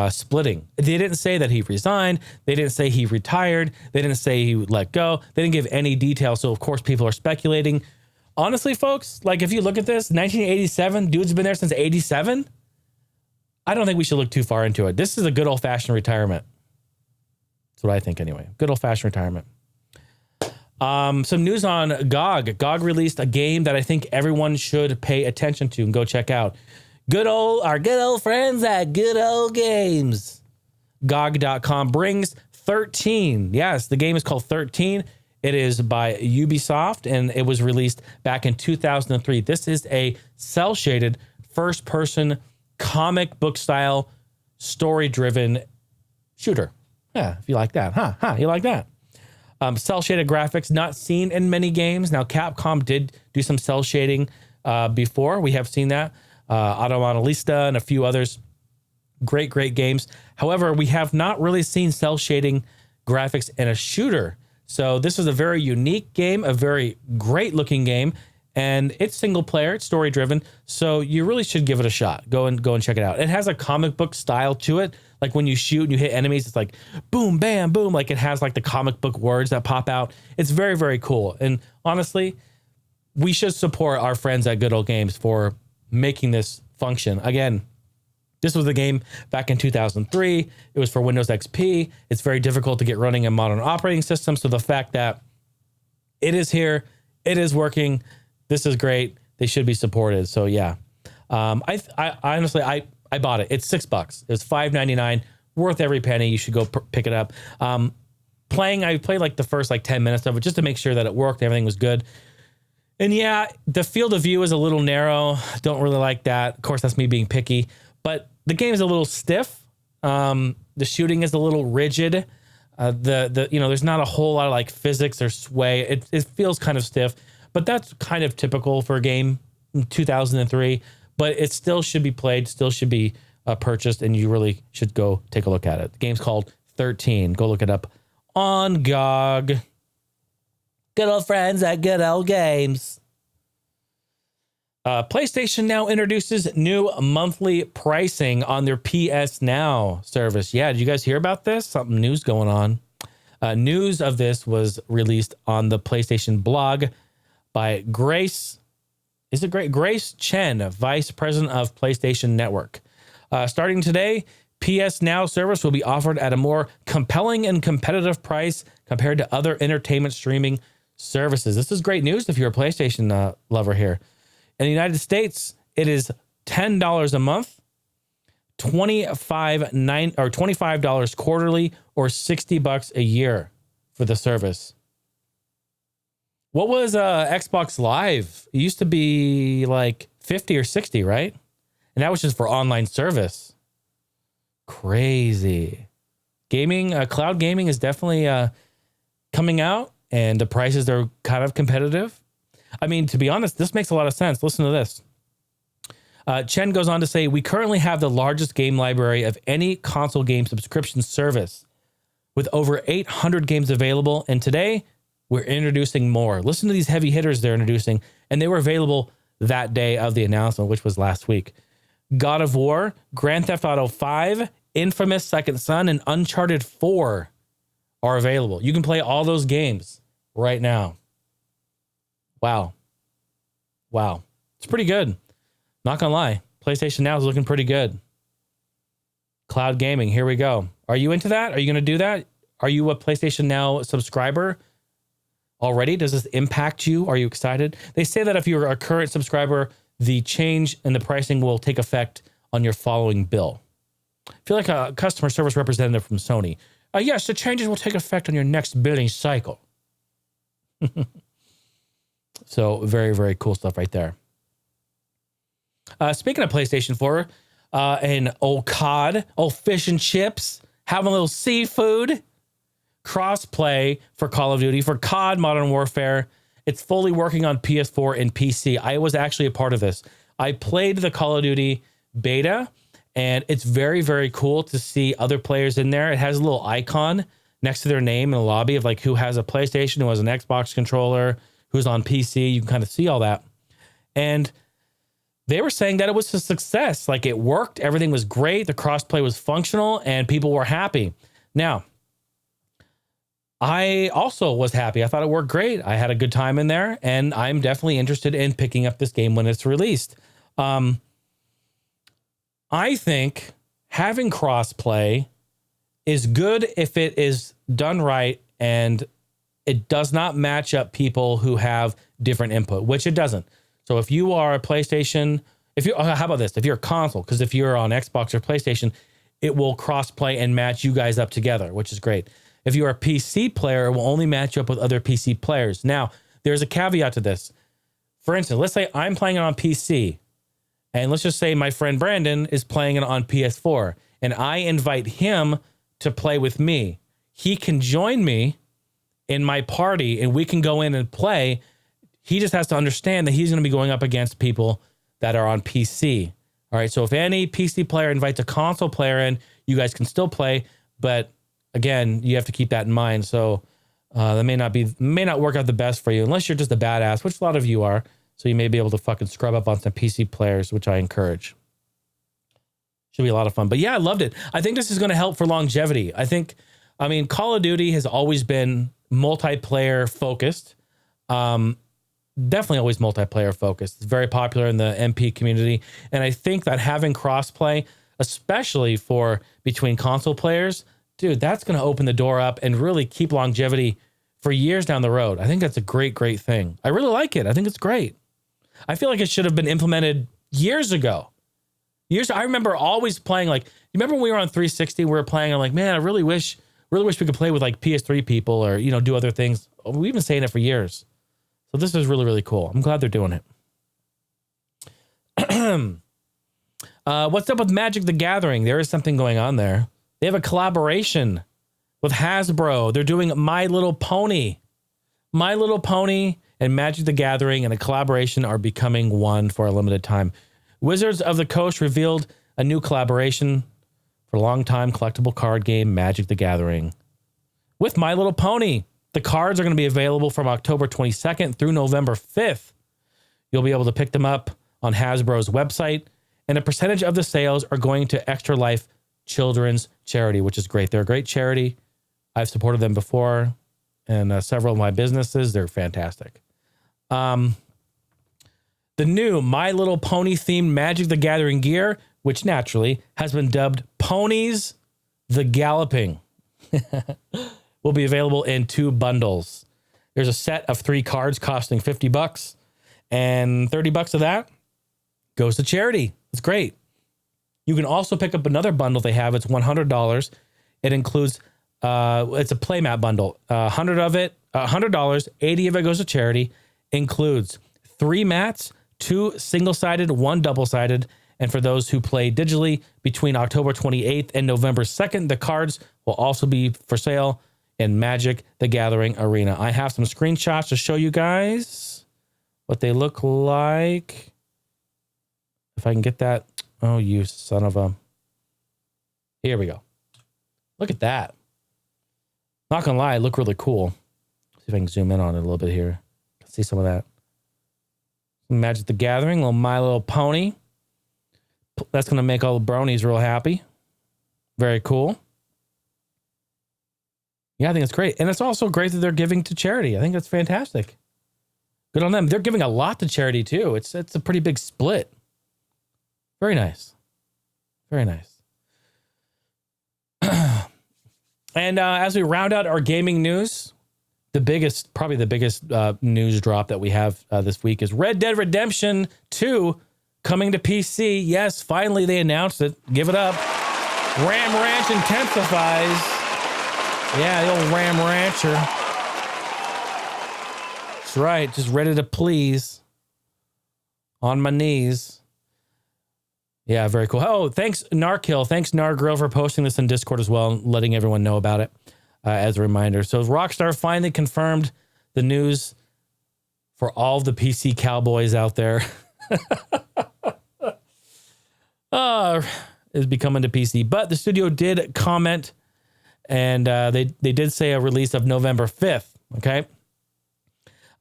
splitting. They didn't say that he resigned. They didn't say he retired. They didn't say he would let go. They didn't give any details. So, of course, people are speculating. Honestly, folks, like if you look at this, 1987, dude's been there since 87. I don't think we should look too far into it. This is a good old-fashioned retirement. That's what I think anyway. Good old-fashioned retirement. Some news on GOG. GOG released a game that I think everyone should pay attention to and go check out. Our good old friends at Good Old Games. GOG.com brings 13. Yes, the game is called 13. It is by Ubisoft, and it was released back in 2003. This is a cel-shaded, first-person, comic book style, story-driven shooter. Yeah, if you like that. You like that. Cell shaded graphics, not seen in many games. Now, Capcom did do some cell shading before. We have seen that. Automonolista and a few others. Great games. However, we have not really seen cell shading graphics in a shooter. So this is a very unique game, a very great looking game. And it's single player, it's story driven. So you really should give it a shot. Go and check it out. It has a comic book style to it. Like when you shoot and you hit enemies, it's like boom, bam, boom. Like it has like the comic book words that pop out. It's very cool. And honestly, we should support our friends at Good Old Games for making this function. Again, this was the game back in 2003. It was for Windows XP. It's very difficult to get running in modern operating systems. So the fact that it is here, it is working, this is great. They should be supported. So yeah, I honestly bought it. It's $6. It was $5.99, worth every penny. You should go pick it up. I played like the first 10 minutes of it just to make sure that it worked. Everything was good. And yeah, the field of view is a little narrow. Don't really like that. Of course, that's me being picky. But the game is a little stiff. The shooting is a little rigid. There's not a whole lot of physics or sway. It feels kind of stiff. But that's kind of typical for a game in 2003. But it still should be played, still should be purchased, and you really should go take a look at it. The game's called 13. Go look it up on GOG. Good old friends at Good Old Games. PlayStation Now introduces new monthly pricing on their PS Now service. Yeah, did you guys hear about this? Something news going on. News of this was released on the PlayStation blog by Grace. Is it great? Grace Chen, Vice President of PlayStation Network. Starting today, PS Now service will be offered at a more compelling and competitive price compared to other entertainment streaming services. This is great news if you're a PlayStation lover here. In the United States, it is $10 a month, $25 quarterly, or $60 a year for the service. What was Xbox Live? It used to be like 50 or 60, right? And that was just for online service. Crazy. Gaming, cloud gaming is definitely coming out, and the prices are kind of competitive. I mean, to be honest, this makes a lot of sense. Listen to this. Chen goes on to say, we currently have the largest game library of any console game subscription service with over 800 games available. And today we're introducing more. Listen to these heavy hitters they're introducing. And they were available that day of the announcement, which was last week. God of War, Grand Theft Auto 5, Infamous Second Son, and Uncharted 4 are available. You can play all those games right now. Wow. It's pretty good. Not gonna lie. PlayStation Now is looking pretty good. Cloud gaming. Here we go. Are you into that? Are you going to do that? Are you a PlayStation Now subscriber already? Does this impact you? Are you excited? They say that if you're a current subscriber, the change in the pricing will take effect on your following bill. I feel like a customer service representative from Sony. Yes, the changes will take effect on your next billing cycle. So very cool stuff right there. Speaking of PlayStation 4, and old COD, old fish and chips, having a little seafood, crossplay for Call of Duty, for COD Modern Warfare. It's fully working on PS4 and PC. I was actually a part of this. I played the Call of Duty beta, and it's very cool to see other players in there. It has a little icon next to their name in the lobby of like who has a PlayStation, who has an Xbox controller, who's on PC. You can kind of see all that. And they were saying that it was a success. Like it worked. Everything was great. The crossplay was functional and people were happy. Now, I also was happy. I thought it worked great. I had a good time in there, and I'm definitely interested in picking up this game when it's released. I think having crossplay is good if it is done right and it does not match up people who have different input, which it doesn't. So if you are a PlayStation, how about this? If you're a console, because if you're on Xbox or PlayStation, it will crossplay and match you guys up together, which is great. If you're a PC player, it will only match you up with other PC players. Now, there's a caveat to this. For instance, let's say I'm playing it on PC, and let's just say my friend Brandon is playing it on PS4, and I invite him to play with me. He can join me in my party, and we can go in and play. He just has to understand that he's going to be going up against people that are on PC. All right, so if any PC player invites a console player in, you guys can still play, but again, you have to keep that in mind. So that may not work out the best for you unless you're just a badass, which a lot of you are. So you may be able to fucking scrub up on some PC players, which I encourage. Should be a lot of fun. But yeah, I loved it. I think this is going to help for longevity. I mean, Call of Duty has always been multiplayer focused. Definitely always multiplayer focused. It's very popular in the MP community. And I think that having crossplay, especially for between console players, dude, that's going to open the door up and really keep longevity for years down the road. I think that's a great, great thing. I really like it. I think it's great. I feel like it should have been implemented years ago. I remember always playing, like, you remember when we were on 360, we were playing, I'm like, man, I really wish we could play with like PS3 people or, do other things. We've been saying it for years. So this is really, really cool. I'm glad they're doing it. What's up with Magic the Gathering? There is something going on there. They have a collaboration with Hasbro. They're doing My Little Pony. My Little Pony and Magic the Gathering and a collaboration are becoming one for a limited time. Wizards of the Coast revealed a new collaboration for longtime collectible card game Magic the Gathering with My Little Pony. The cards are going to be available from October 22nd through November 5th. You'll be able to pick them up on Hasbro's website, and a percentage of the sales are going to Extra Life Children's Charity, which is great. They're a great charity. I've supported them before, and several of my businesses. They're fantastic. The new My Little Pony themed Magic the Gathering gear, which naturally has been dubbed Ponies the Galloping, will be available in 2 bundles. There's a set of 3 cards costing $50, and $30 of that goes to charity. It's great. You can also pick up another bundle they have. It's $100. It includes, it's a playmat bundle. $100 of it, $100, $80 of it goes to charity. Includes 3 mats, 2 single-sided, 1 double-sided. And for those who play digitally, between October 28th and November 2nd, the cards will also be for sale in Magic the Gathering Arena. I have some screenshots to show you guys what they look like. If I can get that. Oh, you son of a... Here we go. Look at that. Not gonna lie, it look really cool. See if I can zoom in on it a little bit here. See some of that. Magic the Gathering, little My Little Pony. That's gonna make all the bronies real happy. Very cool. Yeah, I think it's great. And it's also great that they're giving to charity. I think that's fantastic. Good on them. They're giving a lot to charity too. It's a pretty big split. Very nice. Very nice. And as we round out our gaming news, probably the biggest news drop that we have this week is Red Dead Redemption 2 coming to PC. Yes, finally they announced it. Give it up. Ram Ranch intensifies. Yeah, the old Ram Rancher. That's right. Just ready to please. On my knees. Yeah, very cool. Oh, thanks, Narkill. Thanks, Nargrill, for posting this in Discord as well and letting everyone know about it as a reminder. So Rockstar finally confirmed the news for all the PC cowboys out there. Is becoming to PC. But the studio did comment And they did say a release of November 5th, okay?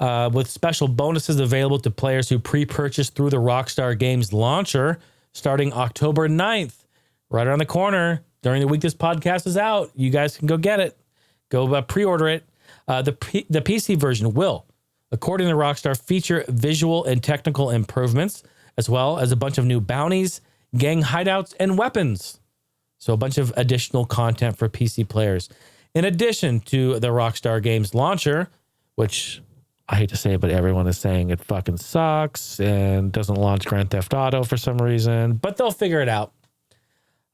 With special bonuses available to players who pre-purchased through the Rockstar Games launcher starting October 9th, right around the corner. During the week this podcast is out, you guys can go get it. Go pre-order it. The PC version will, according to Rockstar, feature visual and technical improvements, as well as a bunch of new bounties, gang hideouts, and weapons. So a bunch of additional content for PC players. In addition to the Rockstar Games launcher, which I hate to say it, but everyone is saying it fucking sucks and doesn't launch Grand Theft Auto for some reason, but they'll figure it out.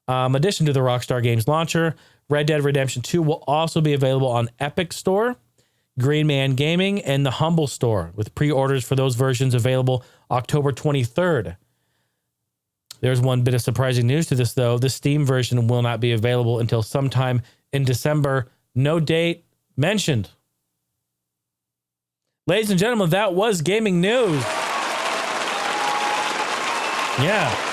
In addition to the Rockstar Games launcher, Red Dead Redemption 2 will also be available on Epic Store, Green Man Gaming, and the Humble Store, with pre-orders for those versions available October 23rd. There's one bit of surprising news to this, though. The Steam version will not be available until sometime in December. No date mentioned. Ladies and gentlemen, that was gaming news. Yeah.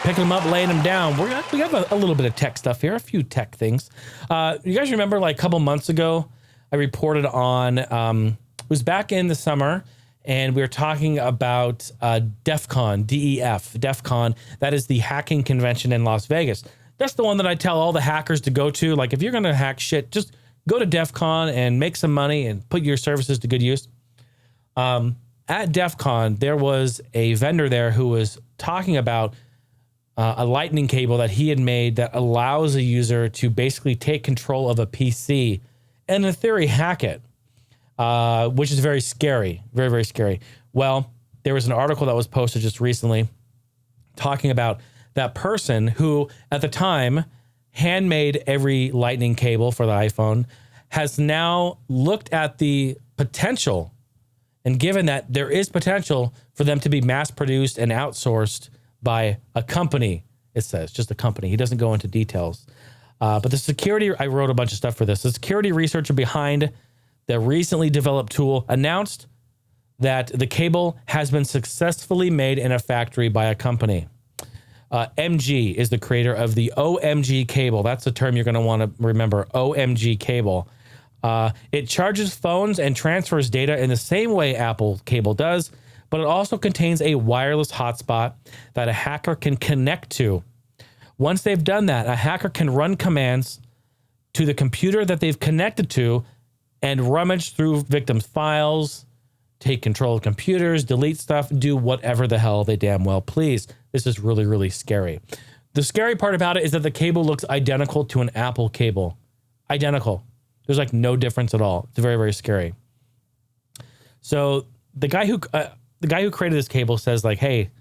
Picking them up, laying them down. We have a little bit of tech stuff here, a few tech things. You guys remember like a couple months ago, I reported on, it was back in the summer, and we were talking about DEF CON, DEF, DEF CON. That is the hacking convention in Las Vegas. That's the one that I tell all the hackers to go to. Like, if you're going to hack shit, just go to DEF CON and make some money and put your services to good use. At DEF CON, there was a vendor there who was talking about a lightning cable that he had made that allows a user to basically take control of a PC and in theory hack it, which is very scary, very, very scary. Well, there was an article that was posted just recently talking about that person who at the time handmade every lightning cable for the iPhone, has now looked at the potential and given that there is potential for them to be mass produced and outsourced by a company. It says just a company. He doesn't go into details. But the security, I wrote a bunch of stuff for this. The security researcher behind the recently developed tool announced that the cable has been successfully made in a factory by a company. MG is the creator of the OMG cable. That's the term you're going to want to remember, OMG cable. It charges phones and transfers data in the same way Apple cable does, but it also contains a wireless hotspot that a hacker can connect to. Once they've done that, a hacker can run commands to the computer that they've connected to and rummage through victims' files, take control of computers, delete stuff, do whatever the hell they damn well please. This is really, really scary. The scary part about it is that the cable looks identical to an Apple cable. Identical. There's like no difference at all. It's very, very scary. So the guy who created this cable says like, hey,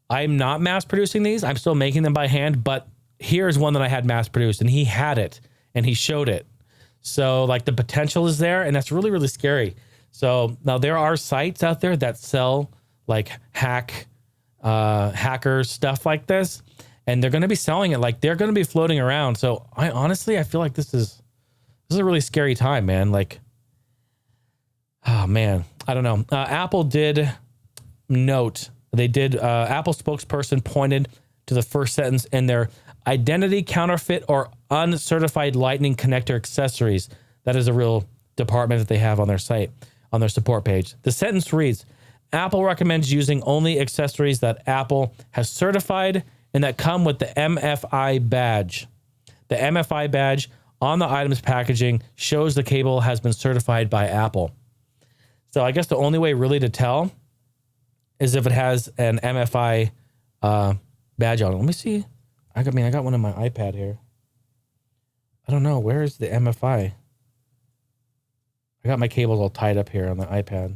I'm not mass producing these. I'm still making them by hand, but here's one that I had mass produced, and he had it and he showed it. So like the potential is there, and that's really, really scary. So now there are sites out there that sell like hacker stuff like this, and they're going to be selling it. Like they're going to be floating around. So I feel like this is a really scary time, man. Like, oh man, I don't know. Apple did note, Apple spokesperson pointed to the first sentence in their identity counterfeit or uncertified lightning connector accessories. That is a real department that they have on their site, on their support page. The sentence reads, Apple recommends using only accessories that Apple has certified and that come with the MFI badge. The MFI badge on the item's packaging shows the cable has been certified by Apple. So I guess the only way really to tell is if it has an MFI badge on it. Let me see. I got one on my iPad here. I don't know. Where is the MFI? I got my cables all tied up here on the iPad.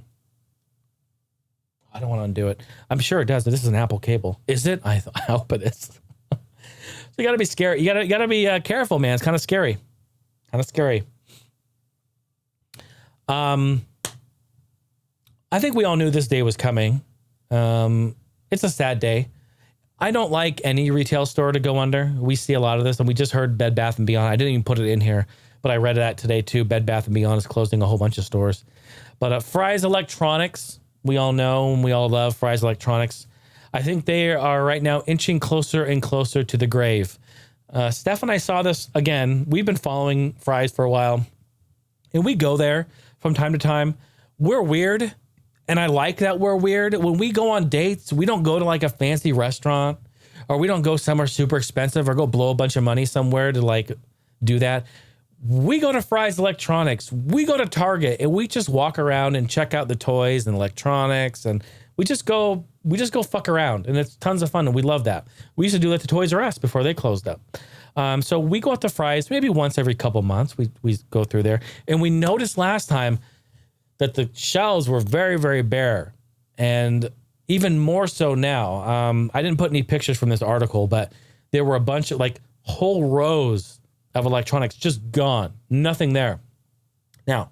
I don't want to undo it. I'm sure it does. This is an Apple cable. Is it? I hope it is. So you got to be scared. You got to be careful, man. It's kind of scary. I think we all knew this day was coming. It's a sad day. I don't like any retail store to go under. We see a lot of this, and we just heard Bed Bath & Beyond. I didn't even put it in here, but I read that today too. Bed Bath & Beyond is closing a whole bunch of stores. But Fry's Electronics, we all know and we all love Fry's Electronics. I think they are right now inching closer and closer to the grave. Steph and I saw this again. We've been following Fry's for a while, and we go there from time to time. We're weird, and I like that we're weird. When we go on dates, we don't go to like a fancy restaurant, or we don't go somewhere super expensive or go blow a bunch of money somewhere to like do that. We go to Fry's Electronics. We go to Target, and we just walk around and check out the toys and electronics, and we just go fuck around, and it's tons of fun, and we love that. We used to do that to Toys R Us before they closed up. So we go out to Fry's maybe once every couple months. We go through there, and we noticed last time that the shelves were very, very bare, and even more so now. I didn't put any pictures from this article, but there were a bunch of like whole rows of electronics just gone, nothing there. Now,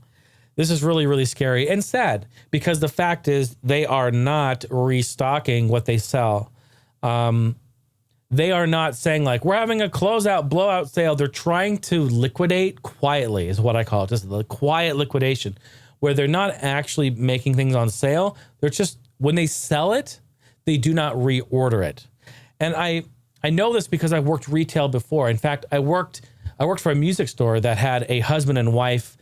this is really, really scary and sad because the fact is they are not restocking what they sell. They are not saying like, we're having a closeout, blowout sale. They're trying to liquidate quietly is what I call it. Just the quiet liquidation where they're not actually making things on sale. They're just, when they sell it, they do not reorder it. And I know this because I've worked retail before. In fact, I worked for a music store that had a husband and wife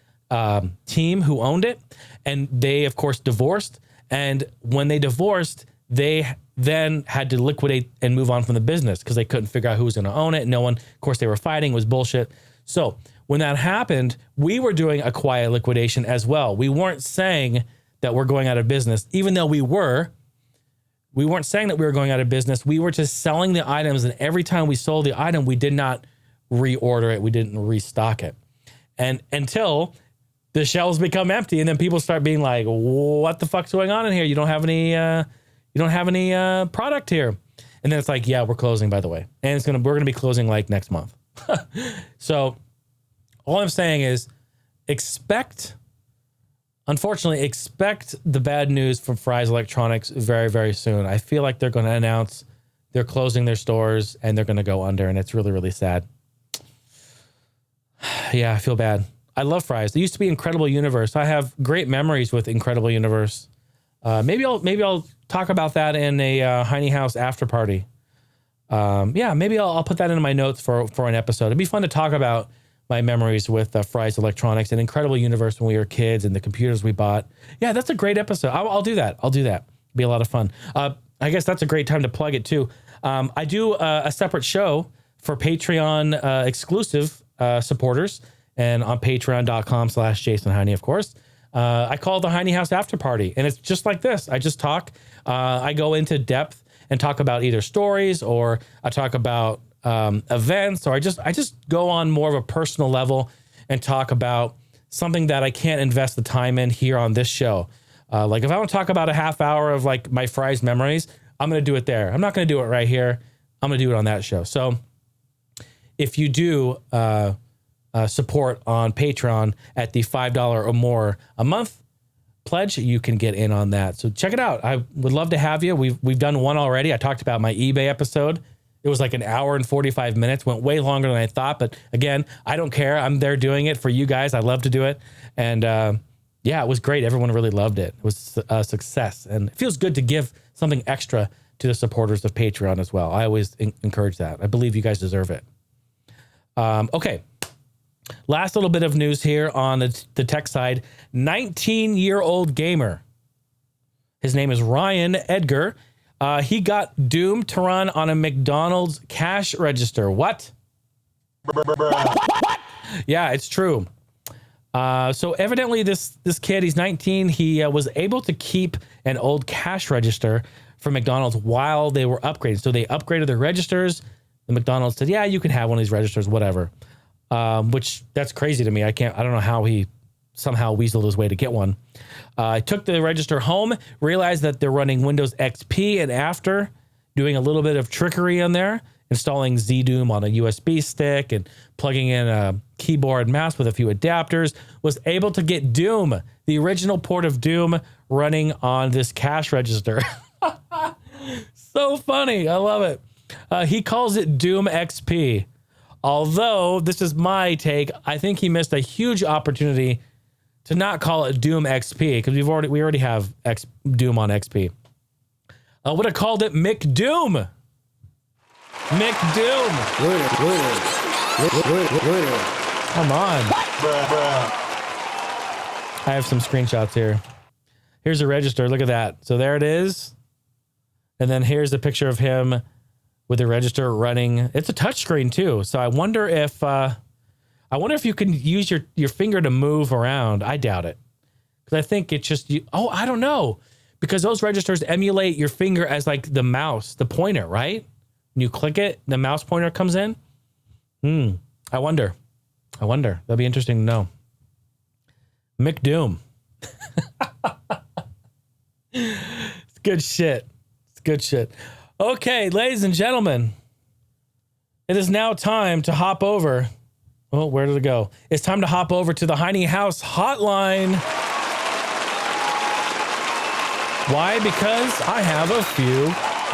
team who owned it, and they of course divorced. And when they divorced, they then had to liquidate and move on from the business because they couldn't figure out who was going to own it. No one, of course, they were fighting. It was bullshit. So when that happened, we were doing a quiet liquidation as well. We weren't saying that we're going out of business, even though we weren't saying that we were going out of business. We were just selling the items, and every time we sold the item, we did not reorder it. We didn't restock it. And until the shelves become empty, and then people start being like, what the fuck's going on in here? You don't have any product here. And then it's like, yeah, we're closing, by the way. And we're gonna be closing like next month. So all I'm saying is unfortunately, expect the bad news from Fry's Electronics very, very soon. I feel like they're going to announce they're closing their stores and they're going to go under, and it's really, really sad. Yeah, I feel bad. I love Fry's. They used to be Incredible Universe. I have great memories with Incredible Universe. Maybe I'll talk about that in a Heine House after party. Maybe I'll put that in my notes for an episode. It'd be fun to talk about my memories with Fry's Electronics and Incredible Universe when we were kids and the computers we bought. Yeah, that's a great episode. I'll do that. It'll be a lot of fun. I guess that's a great time to plug it too. I do a separate show for Patreon exclusive supporters, and on patreon.com/Jason Heine, of course. I call it the Heine House After Party, and it's just like this. I just talk. I go into depth and talk about either stories, or I talk about events, or I just go on more of a personal level and talk about something that I can't invest the time in here on this show. Like if I want to talk about a half hour of like my Fry's memories, I'm going to do it there. I'm not going to do it right here. I'm going to do it on that show. So if you do support on Patreon at the $5 or more a month pledge, you can get in on that. So check it out. I would love to have you. We've done one already. I talked about my eBay episode. It was like an hour and 45 minutes, went way longer than I thought. But again, I don't care. I'm there doing it for you guys. I love to do it. And it was great. Everyone really loved it. It was a success. And it feels good to give something extra to the supporters of Patreon as well. I always encourage that. I believe you guys deserve it. Okay. Last little bit of news here on the tech side. 19-year-old gamer. His name is Ryan Edgar. He got doomed to run on a McDonald's cash register. What? Yeah, it's true. So evidently this kid, he's 19. He was able to keep an old cash register for McDonald's while they were upgrading. So they upgraded their registers. The McDonald's said, yeah, you can have one of these registers, whatever. Which that's crazy to me. I don't know how he somehow weaseled his way to get one. I took the register home, realized that they're running Windows XP, and after doing a little bit of trickery on there, installing ZDoom on a USB stick and plugging in a keyboard and mouse with a few adapters, was able to get Doom, the original port of Doom, running on this cash register. So funny. I love it. He calls it Doom XP. Although, this is my take, I think he missed a huge opportunity to not call it Doom XP, because we already have Doom on XP. I would have called it McDoom. McDoom. Come on. I have some screenshots here. Here's a register. Look at that. So there it is. And then here's a picture of him with the register running. It's a touch screen too. So I wonder if you can use your finger to move around. I doubt it. Because I think it's just I don't know. Because those registers emulate your finger as like the mouse, the pointer, right? When you click it, the mouse pointer comes in. I wonder. That'd be interesting to know. McDoom. It's good shit. Okay, ladies and gentlemen, it is now time to hop over. Oh, where did it go? It's time to hop over to the Heine House hotline. Why? Because I have a few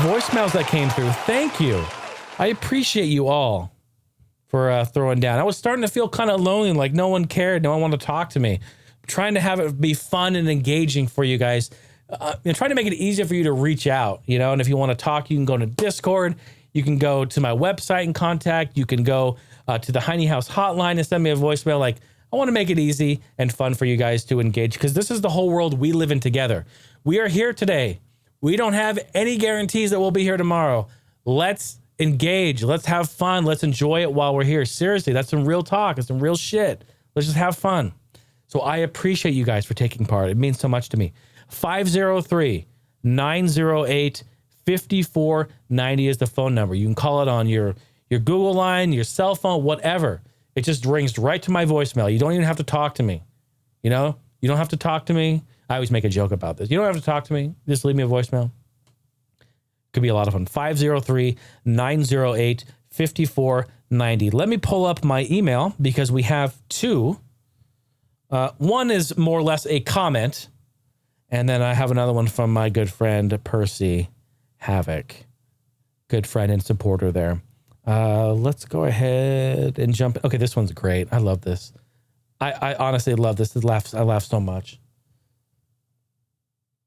voicemails that came through. Thank you. I appreciate you all for throwing down. I was starting to feel kind of lonely, like no one cared. No one wanted to talk to me. I'm trying to have it be fun and engaging for you guys. I'm trying to make it easier for you to reach out, and if you want to talk, you can go to Discord. You can go to my website and contact. You can go to the Heine House hotline and send me a voicemail. Like, I want to make it easy and fun for you guys to engage because this is the whole world we live in together. We are here today. We don't have any guarantees that we'll be here tomorrow. Let's engage. Let's have fun. Let's enjoy it while we're here. Seriously, that's some real talk. It's some real shit. Let's just have fun. So I appreciate you guys for taking part. It means so much to me. 503-908-5490 is the phone number. You can call it on your Google line, your cell phone, whatever. It just rings right to my voicemail. You don't even have to talk to me. You don't have to talk to me. I always make a joke about this. You don't have to talk to me. Just leave me a voicemail. Could be a lot of fun. 503-908-5490. Let me pull up my email because we have two. One is more or less a comment. And then I have another one from my good friend, Percy Havoc. Good friend and supporter there. Let's go ahead and jump. Okay, this one's great. I love this. I honestly love this. I laugh so much.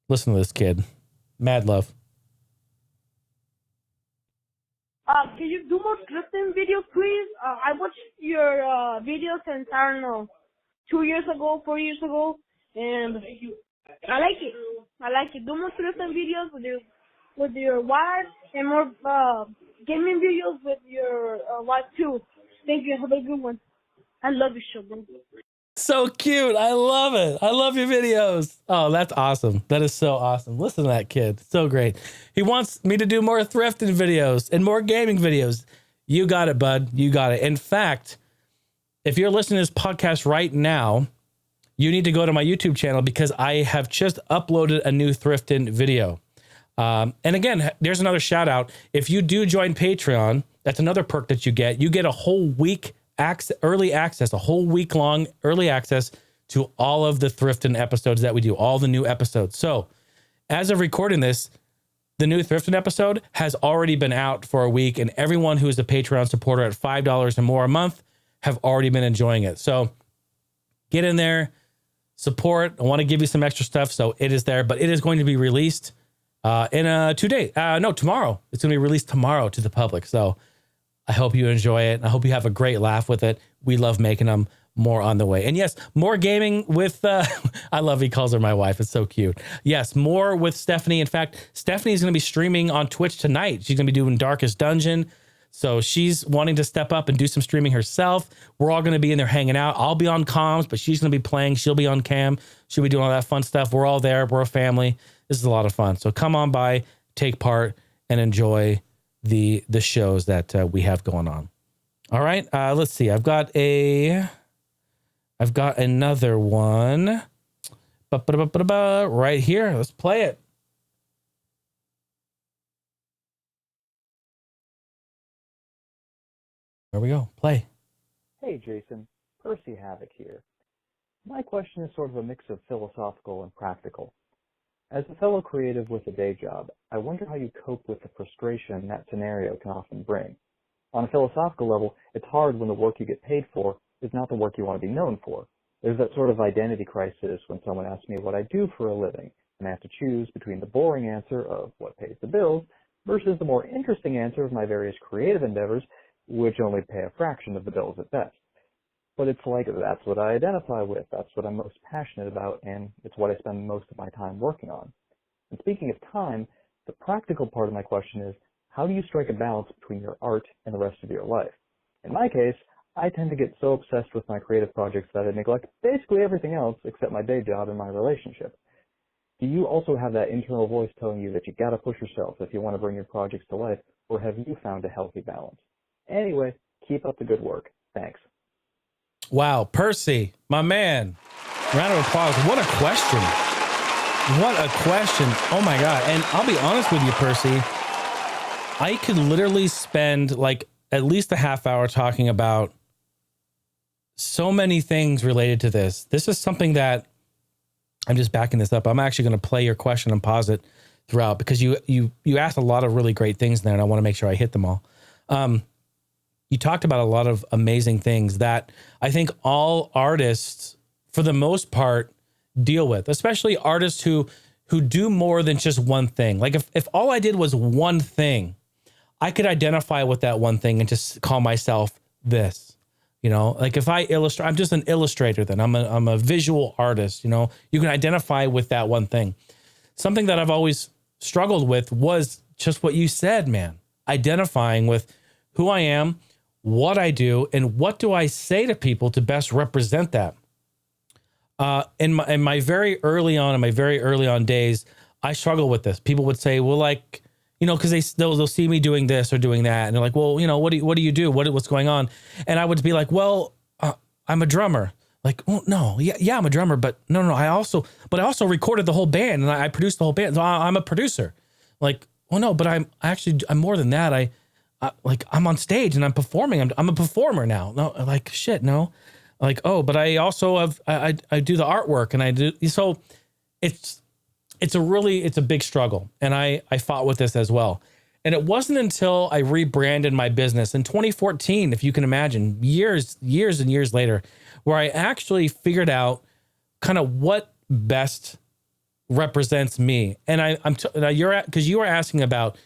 Listen to this kid. Mad love. Can you do more scripting videos, please? I watched your videos since, I don't know, 2 years ago, 4 years ago, and I like it. Do more scripting videos with your wife and more gaming videos with your wife too. Thank you. Have a good one. I love your show, bro. So cute. I love it. I love your videos. Oh, that's awesome. That is so awesome. Listen to that kid. So great. He wants me to do more thrifting videos and more gaming videos. You got it, bud. You got it. In fact, if you're listening to this podcast right now, you need to go to my YouTube channel because I have just uploaded a new thrifting video. And again, there's another shout out. If you do join Patreon, that's another perk that you get. You get a whole week early access, a whole week long early access to all of the thrifting episodes that we do, all the new episodes. So as of recording this, the new thrifting episode has already been out for a week, and everyone who is a Patreon supporter at $5 or more a month have already been enjoying it. So get in there, support. I want to give you some extra stuff, so it is there, but it is going to be released in 2 days. No, tomorrow. It's going to be released tomorrow to the public. So I hope you enjoy it. I hope you have a great laugh with it. We love making them. More on the way. And yes, more gaming with, I love he calls her my wife. It's so cute. Yes, more with Stephanie. In fact, Stephanie is going to be streaming on Twitch tonight. She's going to be doing Darkest Dungeon. So she's wanting to step up and do some streaming herself. We're all going to be in there hanging out. I'll be on comms, but she's going to be playing. She'll be on cam. She'll be doing all that fun stuff. We're all there. We're a family. This is a lot of fun. So come on by, take part, and enjoy the shows that we have going on. All right. Let's see. I've got another one right here. Let's play it. There we go. Play. Hey, Jason. Percy Havoc here. My question is sort of a mix of philosophical and practical. As a fellow creative with a day job, I wonder how you cope with the frustration that scenario can often bring. On a philosophical level, it's hard when the work you get paid for is not the work you want to be known for. There's that sort of identity crisis when someone asks me what I do for a living, and I have to choose between the boring answer of what pays the bills versus the more interesting answer of my various creative endeavors, which only pay a fraction of the bills at best. But it's like, that's what I identify with, that's what I'm most passionate about, and it's what I spend most of my time working on. And speaking of time, the practical part of my question is, how do you strike a balance between your art and the rest of your life? In my case, I tend to get so obsessed with my creative projects that I neglect basically everything else except my day job and my relationship. Do you also have that internal voice telling you that you gotta push yourself if you want to bring your projects to life, or have you found a healthy balance? Anyway, keep up the good work. Thanks. Wow, Percy, my man. Round of applause. What a question. What a question. Oh my God. And I'll be honest with you, Percy. I could literally spend like at least a half hour talking about so many things related to this. This is something that I'm just backing this up. I'm actually going to play your question and pause it throughout because you asked a lot of really great things there, and I want to make sure I hit them all. You talked about a lot of amazing things that I think all artists, for the most part, deal with, especially artists who do more than just one thing. Like if all I did was one thing, I could identify with that one thing and just call myself this. You know, like if I illustrate, I'm just an illustrator then. I'm a visual artist, you know. You can identify with that one thing. Something that I've always struggled with was just what you said, man. Identifying with who I am, what I do, and what do I say to people to best represent that. In my very early on days, I struggle with this. People would say, well, like, you know, because they'll see me doing this or doing that, and they're like, well, you know, what do you do? What's going on? And I would be like, well, I'm a drummer. Like, oh no, yeah, I'm a drummer, but no, I also recorded the whole band and I produced the whole band. So I'm a producer. Like, well, no, but I'm more than that. I'm on stage and I'm performing. I'm a performer now. No, like shit, no. Like, oh, but I also I do the artwork and I do, so it's a big struggle. And I fought with this as well. And it wasn't until I rebranded my business in 2014, if you can imagine, years and years later, where I actually figured out kind of what best represents me. And because you were asking about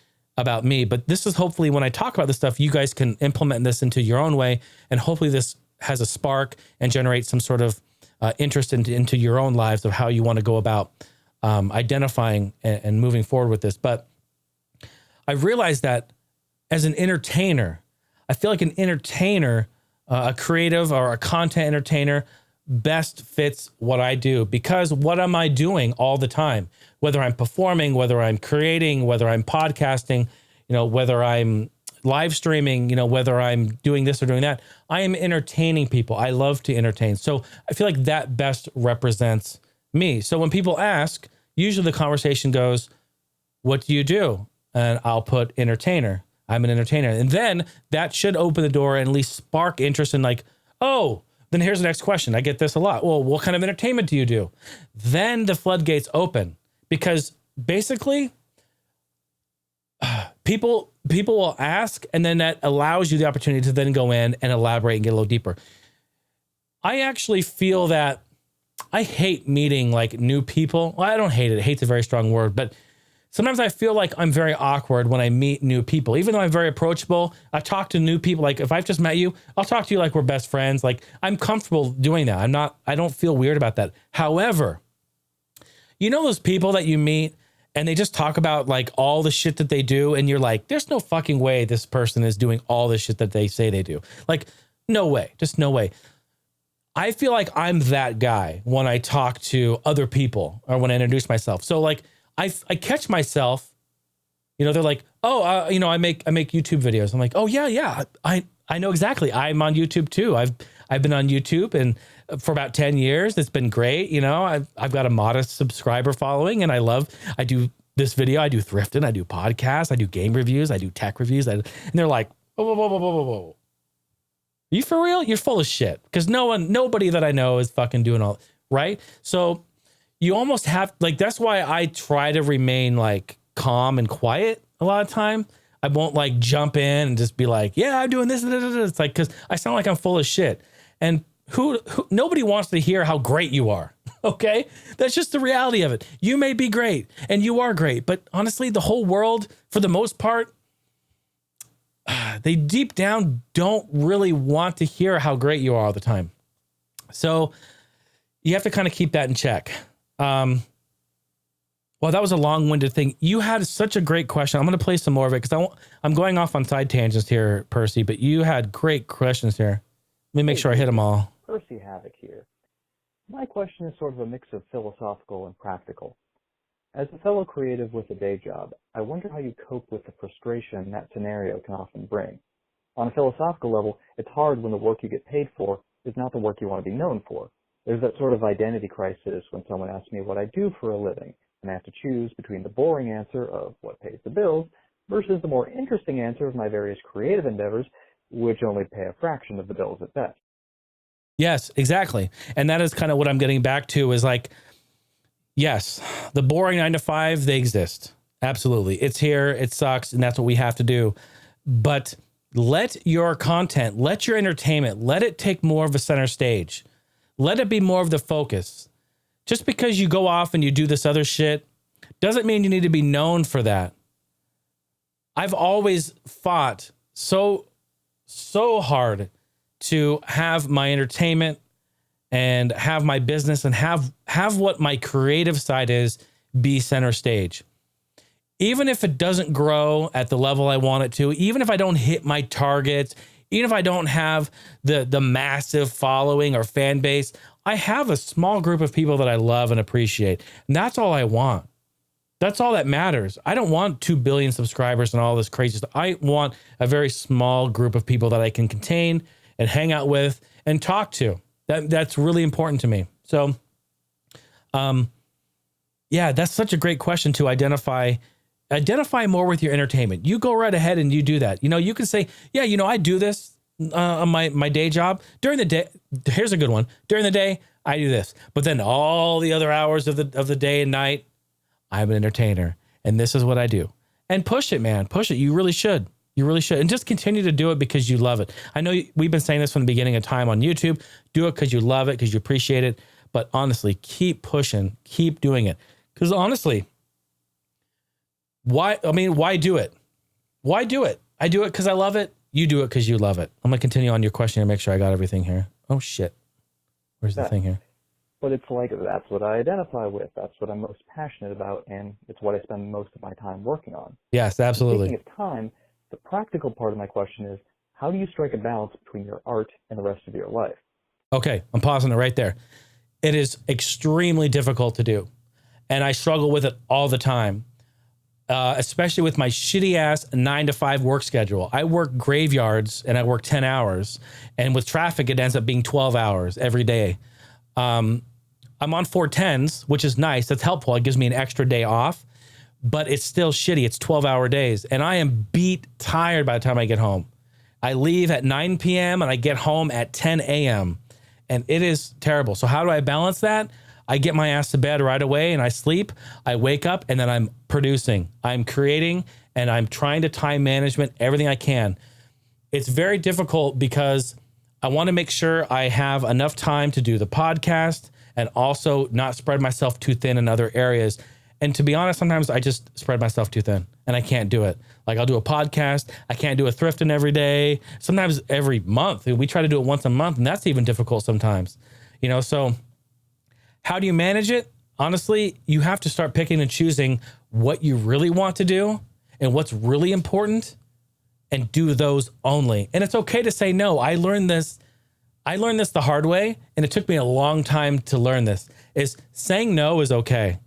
me, but this is hopefully when I talk about this stuff, you guys can implement this into your own way. And hopefully this has a spark and generate some sort of interest into your own lives of how you want to go about identifying and moving forward with this. But I realized that as an entertainer, I feel like an entertainer, a creative or a content entertainer best fits what I do, because what am I doing all the time? Whether I'm performing, whether I'm creating, whether I'm podcasting, you know, whether I'm live streaming, you know, whether I'm doing this or doing that, I am entertaining people. I love to entertain. So I feel like that best represents me. So when people ask, usually the conversation goes, what do you do? And I'll put entertainer. I'm an entertainer. And then that should open the door and at least spark interest in like, oh, then here's the next question. I get this a lot. Well, what kind of entertainment do you do? Then the floodgates open, because basically people will ask, and then that allows you the opportunity to then go in and elaborate and get a little deeper. I actually feel that I hate meeting like new people. Well, I don't hate it. Hate's a very strong word, but sometimes I feel like I'm very awkward when I meet new people. Even though I'm very approachable, I talk to new people. Like if I've just met you, I'll talk to you like we're best friends. Like I'm comfortable doing that. I don't feel weird about that. However, you know those people that you meet and they just talk about like all the shit that they do, and you're like, there's no fucking way this person is doing all the shit that they say they do. Like, no way. Just no way. I feel like I'm that guy when I talk to other people or when I introduce myself. So like, I catch myself, you know, they're like, oh, you know, I make YouTube videos. I'm like, oh yeah. I know exactly. I'm on YouTube too. I've been on YouTube and for about 10 years. It's been great. You know, I've got a modest subscriber following, and I do this video. I do thrifting. I do podcasts. I do game reviews. I do tech reviews. And they're like, whoa. You for real? You're full of shit. Because nobody that I know is fucking doing all right. So you almost have, like, that's why I try to remain like calm and quiet a lot of time. I won't like jump in and just be like, yeah, I'm doing this. It's like, because I sound like I'm full of shit. And who nobody wants to hear how great you are. Okay. That's just the reality of it. You may be great and you are great, but honestly, the whole world, for the most part, they deep down don't really want to hear how great you are all the time. So you have to kind of keep that in check. Well, that was a long-winded thing. You had such a great question. I'm going to play some more of it because I'm going off on side tangents here, Percy, but you had great questions here. Let me make sure I hit them all. Percy Havoc here. My question is sort of a mix of philosophical and practical. As a fellow creative with a day job, I wonder how you cope with the frustration that scenario can often bring. On a philosophical level, it's hard when the work you get paid for is not the work you want to be known for. There's that sort of identity crisis when someone asks me what I do for a living, and I have to choose between the boring answer of what pays the bills versus the more interesting answer of my various creative endeavors, which only pay a fraction of the bills at best. Yes, exactly. And that is kind of what I'm getting back to is like, yes, the boring 9 to 5, they exist. Absolutely. It's here. It sucks. And that's what we have to do. But let your content, let your entertainment, let it take more of a center stage. Let it be more of the focus. Just because you go off and you do this other shit doesn't mean you need to be known for that. I've always fought so hard to have my entertainment and have my business and have what my creative side is be center stage. Even if it doesn't grow at the level I want it to, even if I don't hit my targets, even if I don't have the massive following or fan base, I have a small group of people that I love and appreciate. And that's all I want. That's all that matters. I don't want 2 billion subscribers and all this crazy stuff. I want a very small group of people that I can contain and hang out with and talk to. That's really important to me. So, yeah, that's such a great question to identify more with your entertainment. You go right ahead and you do that. You know, you can say, yeah, you know, I do this on my day job during the day. Here's a good one. During the day, I do this, but then all the other hours of the day and night, I'm an entertainer and this is what I do. And push it, man. Push it. You really should. You really should. And just continue to do it because you love it. I know we've been saying this from the beginning of time on YouTube. Do it because you love it, because you appreciate it. But honestly, keep pushing, keep doing it. Because honestly, why do it? Why do it? I do it because I love it. You do it because you love it. I'm going to continue on your question and make sure I got everything here. Oh, shit. Where's the thing here? But it's like, that's what I identify with. That's what I'm most passionate about. And it's what I spend most of my time working on. Yes, absolutely. Speaking of time, the practical part of my question is, how do you strike a balance between your art and the rest of your life? Okay, I'm pausing it right there. It is extremely difficult to do. And I struggle with it all the time, especially with my shitty ass 9 to 5 work schedule. I work graveyards and I work 10 hours. And with traffic, it ends up being 12 hours every day. I'm on 410s, which is nice. That's helpful. It gives me an extra day off. But it's still shitty. It's 12-hour days. And I am beat tired by the time I get home. I leave at 9 p.m. and I get home at 10 a.m. And it is terrible. So how do I balance that? I get my ass to bed right away and I sleep. I wake up and then I'm producing. I'm creating and I'm trying to time management everything I can. It's very difficult because I want to make sure I have enough time to do the podcast and also not spread myself too thin in other areas. And to be honest, sometimes I just spread myself too thin and I can't do it. Like I'll do a podcast. I can't do a thrifting every day. Sometimes every month. We try to do it once a month and that's even difficult sometimes. You know, so how do you manage it? Honestly, you have to start picking and choosing what you really want to do and what's really important and do those only. And it's okay to say no. I learned this the hard way and it took me a long time to learn this. Is saying no is okay.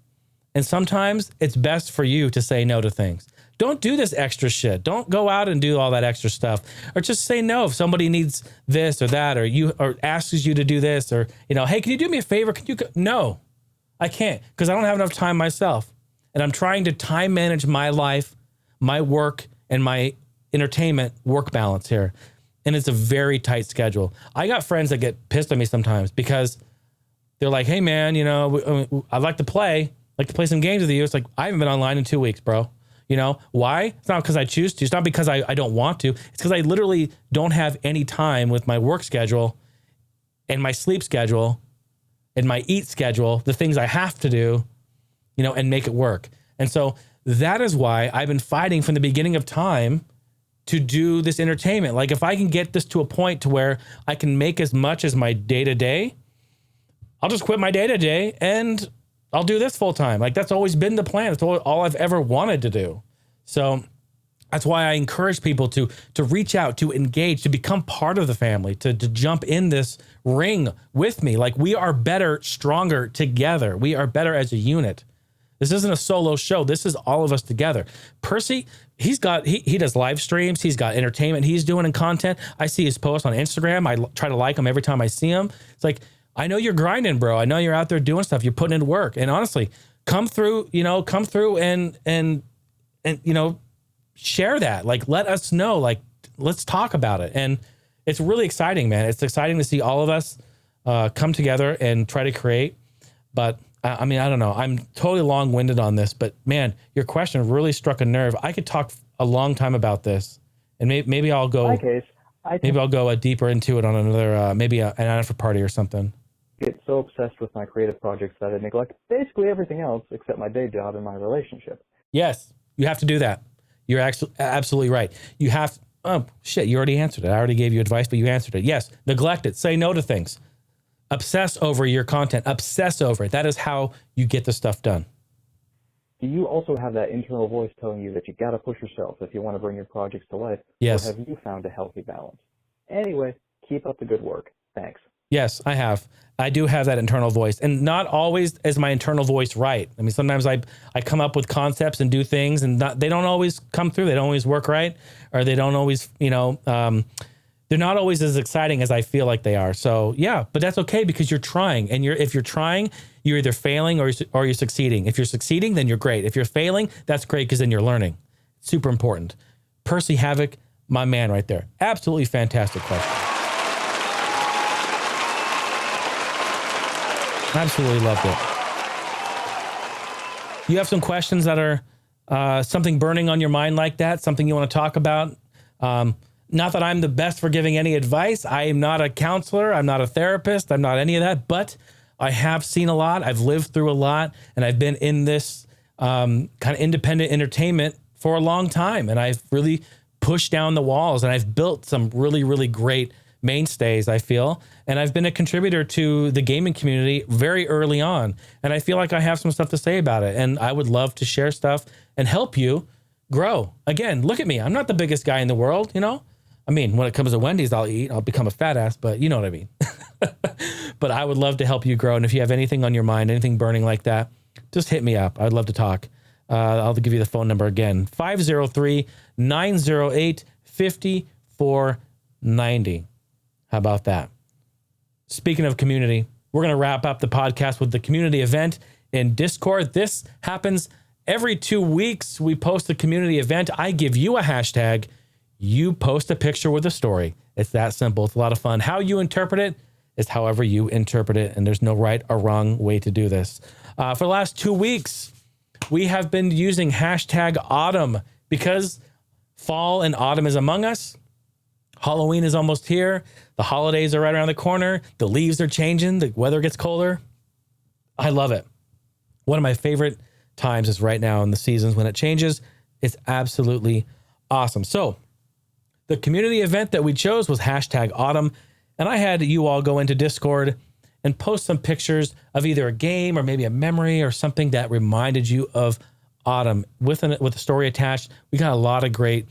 And sometimes it's best for you to say no to things. Don't do this extra shit. Don't go out and do all that extra stuff, or just say no if somebody needs this or that, or asks you to do this, or, you know, hey, can you do me a favor? Can you No, I can't, because I don't have enough time myself. And I'm trying to time manage my life, my work, and my entertainment work balance here. And it's a very tight schedule. I got friends that get pissed at me sometimes because they're like, hey man, you know, I'd like to play some games with you. It's like, I haven't been online in 2 weeks, bro. You know, why? It's not because I choose to. It's not because I don't want to. It's because I literally don't have any time with my work schedule and my sleep schedule and my eat schedule, the things I have to do, you know, and make it work. And so that is why I've been fighting from the beginning of time to do this entertainment. Like if I can get this to a point to where I can make as much as my day-to-day, I'll just quit my day-to-day and I'll do this full time. Like that's always been the plan. It's all I've ever wanted to do. So that's why I encourage people to reach out, to engage, to become part of the family, to jump in this ring with me. Like we are better, stronger together. We are better as a unit. This isn't a solo show. This is all of us together. Percy, he does live streams. He's got entertainment he's doing and content. I see his posts on Instagram. I try to like him every time I see him. It's like, I know you're grinding, bro. I know you're out there doing stuff. You're putting in work. And honestly, come through and you know, share that. Like, let us know. Like, let's talk about it. And it's really exciting, man. It's exciting to see all of us come together and try to create. But I mean, I don't know. I'm totally long-winded on this, but man, your question really struck a nerve. I could talk a long time about this, and maybe I'll go. Maybe I'll go deeper into it on another, maybe an after party or something. I get so obsessed with my creative projects that I neglect basically everything else except my day job and my relationship. Yes, you have to do that. You're absolutely right. You have. Oh shit! You already answered it. I already gave you advice, but you answered it. Yes, neglect it. Say no to things. Obsess over your content. Obsess over it. That is how you get the stuff done. Do you also have that internal voice telling you that you got to push yourself if you want to bring your projects to life? Yes. Or have you found a healthy balance? Anyway, keep up the good work. Thanks. Yes, I have. I do have that internal voice, and not always is my internal voice right. I mean, sometimes I come up with concepts and do things, and they don't always come through. They don't always work right, or they don't always, you know, they're not always as exciting as I feel like they are. So yeah, but that's okay because you're trying, and if you're trying, you're either failing or you're succeeding. If you're succeeding, then you're great. If you're failing, that's great because then you're learning. Super important. Percy Havoc, my man right there. Absolutely fantastic question. Absolutely loved it. You have some questions that are something burning on your mind like that, something you want to talk about? Not that I'm the best for giving any advice. I am not a counselor. I'm not a therapist. I'm not any of that, but I have seen a lot. I've lived through a lot, and I've been in this kind of independent entertainment for a long time. And I've really pushed down the walls, and I've built some really, really great mainstays, I feel. And I've been a contributor to the gaming community very early on. And I feel like I have some stuff to say about it. And I would love to share stuff and help you grow. Again, look at me. I'm not the biggest guy in the world, you know? I mean, when it comes to Wendy's, I'll become a fat ass, but you know what I mean. But I would love to help you grow. And if you have anything on your mind, anything burning like that, just hit me up. I'd love to talk. I'll give you the phone number again, 503-908-5490. How about that? Speaking of community, we're going to wrap up the podcast with the community event in Discord. This happens every 2 weeks. We post a community event. I give you a hashtag. You post a picture with a story. It's that simple. It's a lot of fun. How you interpret it is however you interpret it, and there's no right or wrong way to do this. For the last 2 weeks, we have been using hashtag autumn because fall and autumn is among us. Halloween is almost here. The holidays are right around the corner. The leaves are changing. The weather gets colder. I love it. One of my favorite times is right now in the seasons when it changes. It's absolutely awesome. So the community event that we chose was hashtag autumn. And I had you all go into Discord and post some pictures of either a game or maybe a memory or something that reminded you of autumn with a story attached. We got a lot of great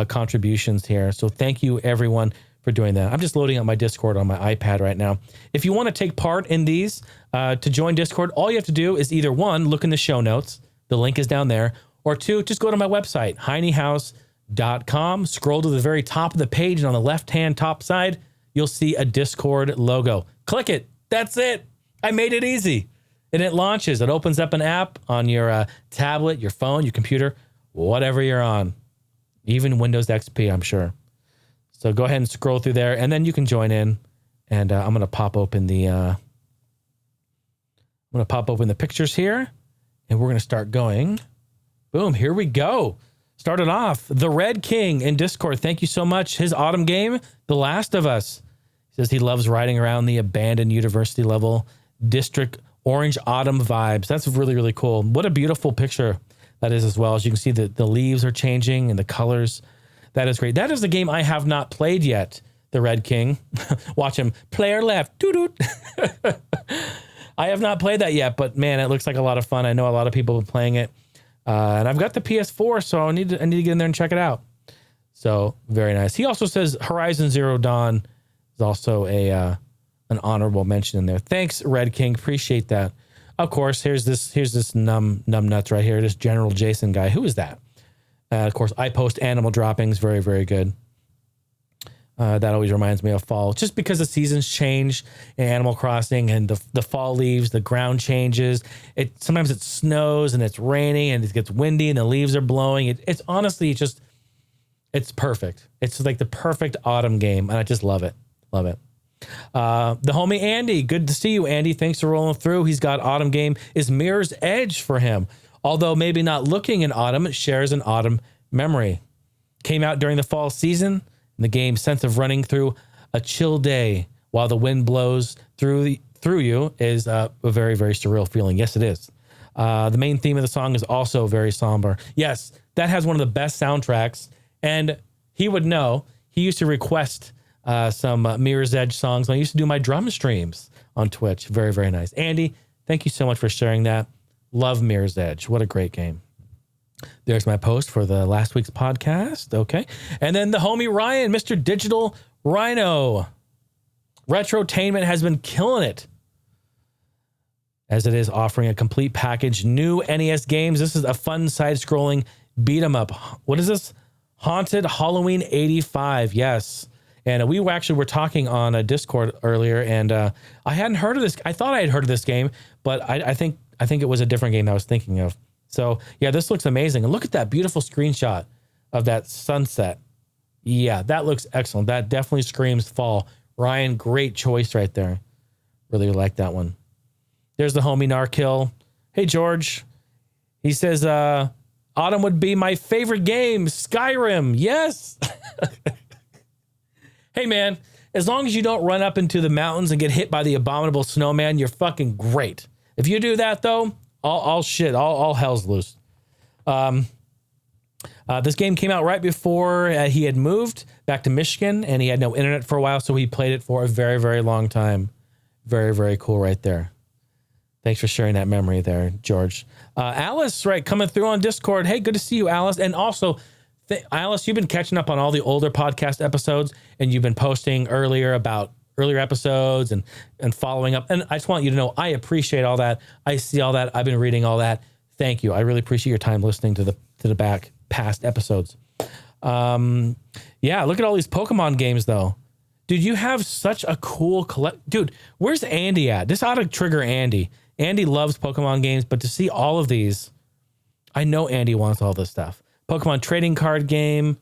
contributions here. So thank you everyone for doing that. I'm just loading up my Discord on my iPad right now. If you want to take part in these, to join Discord, all you have to do is either one, look in the show notes. The link is down there. Or two, just go to my website, heinehouse.com. Scroll to the very top of the page, and on the left-hand top side, you'll see a Discord logo. Click it. That's it. I made it easy. And it launches. It opens up an app on your tablet, your phone, your computer, whatever you're on. Even Windows XP, I'm sure. So go ahead and scroll through there, and then you can join in. And I'm going to pop open the pictures here, and we're going to start going. Boom, here we go. Started off, the Red King in Discord. Thank you so much. His autumn game, The Last of Us. He says he loves riding around the abandoned university level district orange autumn vibes. That's really, really cool. What a beautiful picture that is as well. As you can see, the leaves are changing and the colors. That is great. That is the game I have not played yet, the Red King. Watch him. Player left. Doo-doo. I have not played that yet, but man, it looks like a lot of fun. I know a lot of people are playing it. And I've got the PS4, so I need to get in there and check it out. So very nice. He also says Horizon Zero Dawn is also an honorable mention in there. Thanks, Red King. Appreciate that. Of course, here's this numb nuts right here. This General Jason guy. Who is that? Of course, I post animal droppings. Very, very good. That always reminds me of fall, just because the seasons change in Animal Crossing and the fall leaves, the ground changes. Sometimes it snows and it's raining and it gets windy and the leaves are blowing. It's honestly just, it's perfect. It's like the perfect autumn game, and I just love it. Love it. The homie Andy, good to see you, Andy. Thanks for rolling through. He's got autumn game is Mirror's Edge for him. Although maybe not looking in autumn, it shares an autumn memory. Came out during the fall season. And the game's sense of running through a chill day while the wind blows through you is a very, very surreal feeling. Yes, it is. The main theme of the song is also very somber. Yes, that has one of the best soundtracks. And he would know. He used to request some Mirror's Edge songs. I used to do my drum streams on Twitch. Very, very nice. Andy, thank you so much for sharing that. Love Mirror's Edge. What a great game. There's my post for the last week's podcast. Okay. And then the homie Ryan, Mr. Digital Rhino. Retrotainment has been killing it, as it is offering a complete package. New NES games. This is a fun side-scrolling beat-em-up. What is this? Haunted Halloween 85. Yes. And we actually were talking on a Discord earlier, and I hadn't heard of this. I thought I had heard of this game, but I think it was a different game I was thinking of. So yeah, this looks amazing. And look at that beautiful screenshot of that sunset. Yeah, that looks excellent. That definitely screams fall. Ryan, great choice right there. Really like that one. There's the homie Narkill. Hey, George. He says, autumn would be my favorite game. Skyrim. Yes. Hey, man, as long as you don't run up into the mountains and get hit by the abominable snowman, you're fucking great. If you do that, though, all hell's loose. This game came out right before he had moved back to Michigan, and he had no internet for a while, so he played it for a very, very long time. Very, very cool right there. Thanks for sharing that memory there, George. Alice, right, coming through on Discord. Hey, good to see you, Alice. And also, Alice, you've been catching up on all the older podcast episodes, and you've been posting earlier about earlier episodes and following up. And I just want you to know, I appreciate all that. I see all that. I've been reading all that. Thank you. I really appreciate your time listening to the back past episodes. Yeah, look at all these Pokemon games, though. Dude, you have such a cool Dude, where's Andy at? This ought to trigger Andy. Andy loves Pokemon games, but to see all of these, I know Andy wants all this stuff. Pokemon trading card game.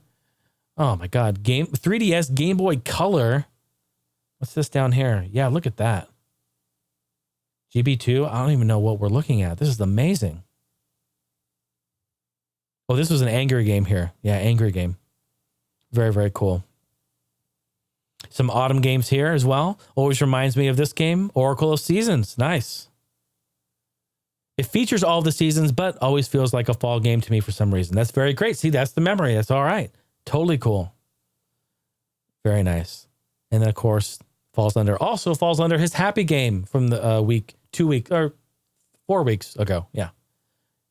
Oh my God. 3DS Game Boy Color. What's this down here? Yeah, look at that. GB2. I don't even know what we're looking at. This is amazing. Oh, this was an Angry game here. Yeah, Angry game. Very, very cool. Some autumn games here as well. Always reminds me of this game, Oracle of Seasons. Nice. It features all the seasons, but always feels like a fall game to me for some reason. That's very great. See, that's the memory. That's all right. Totally cool. Very nice. And then, of course, falls under his happy game from the 4 weeks ago. Yeah.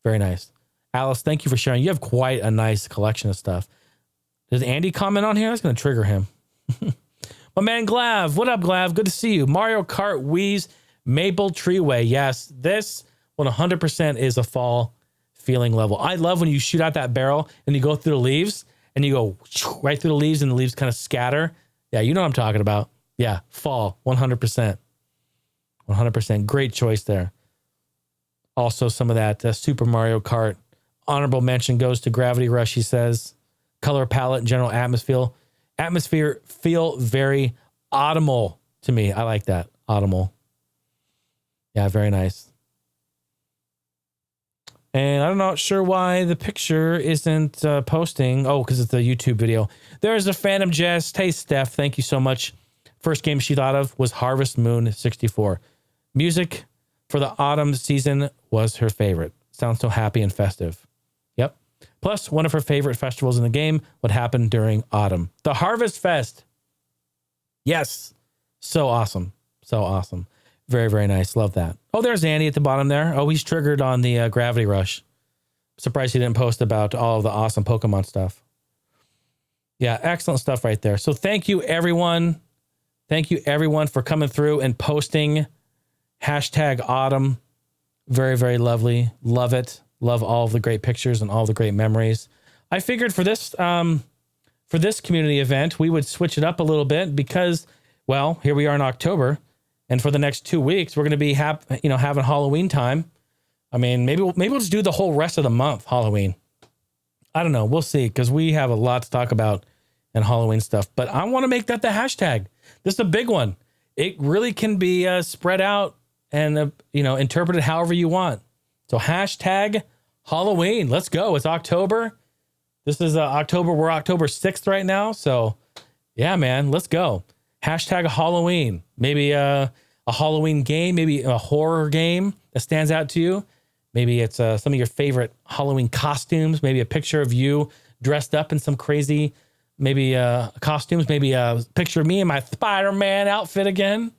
Very nice. Alice, thank you for sharing. You have quite a nice collection of stuff. Does Andy comment on here? That's going to trigger him. My man Glav. What up, Glav? Good to see you. Mario Kart Wii's Maple Treeway. Yes, this 100% is a fall feeling level. I love when you shoot out that barrel and you go through the leaves and you go right through the leaves and the leaves kind of scatter. Yeah, you know what I'm talking about. Yeah, fall, 100%. 100%. Great choice there. Also, some of that Super Mario Kart. Honorable mention goes to Gravity Rush, he says. Color palette and general atmosphere feel very autumnal to me. I like that. Autumnal. Yeah, very nice. And I'm not sure why the picture isn't posting. Oh, because it's a YouTube video. There's a Phantom Jest. Hey, Steph, thank you so much. First game she thought of was Harvest Moon 64. Music for the autumn season was her favorite. Sounds so happy and festive. Yep. Plus, one of her favorite festivals in the game would happen during autumn. The Harvest Fest. Yes. So awesome. So awesome. Very, very nice. Love that. Oh, there's Andy at the bottom there. Oh, he's triggered on the Gravity Rush. Surprised he didn't post about all of the awesome Pokemon stuff. Yeah, excellent stuff right there. So thank you, everyone. Thank you, everyone, for coming through and posting hashtag autumn. Very, very lovely. Love it. Love all of the great pictures and all the great memories. I figured for this community event, we would switch it up a little bit because, well, here we are in October. And for the next 2 weeks, we're going to be having Halloween time. I mean, maybe we'll just do the whole rest of the month Halloween. I don't know. We'll see, because we have a lot to talk about in Halloween stuff. But I want to make that the hashtag. This is a big one. It really can be spread out and interpreted however you want. So hashtag Halloween. Let's go. It's October. This is October. We're October 6th right now. So yeah, man, let's go. Hashtag Halloween. Maybe a Halloween game, maybe a horror game that stands out to you. Maybe it's some of your favorite Halloween costumes. Maybe a picture of you dressed up in some crazy, maybe costumes. Maybe a picture of me in my Spider-Man outfit again.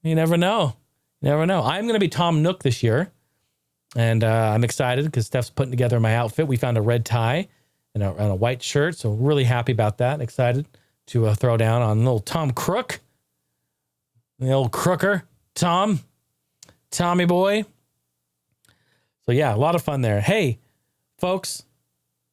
You never know. You never know. I'm going to be Tom Nook this year. And I'm excited because Steph's putting together my outfit. We found a red tie and a white shirt. So really happy about that. Excited to throw down on little Tom Crook. The old crooker, Tommy boy. So yeah, a lot of fun there. Hey, folks,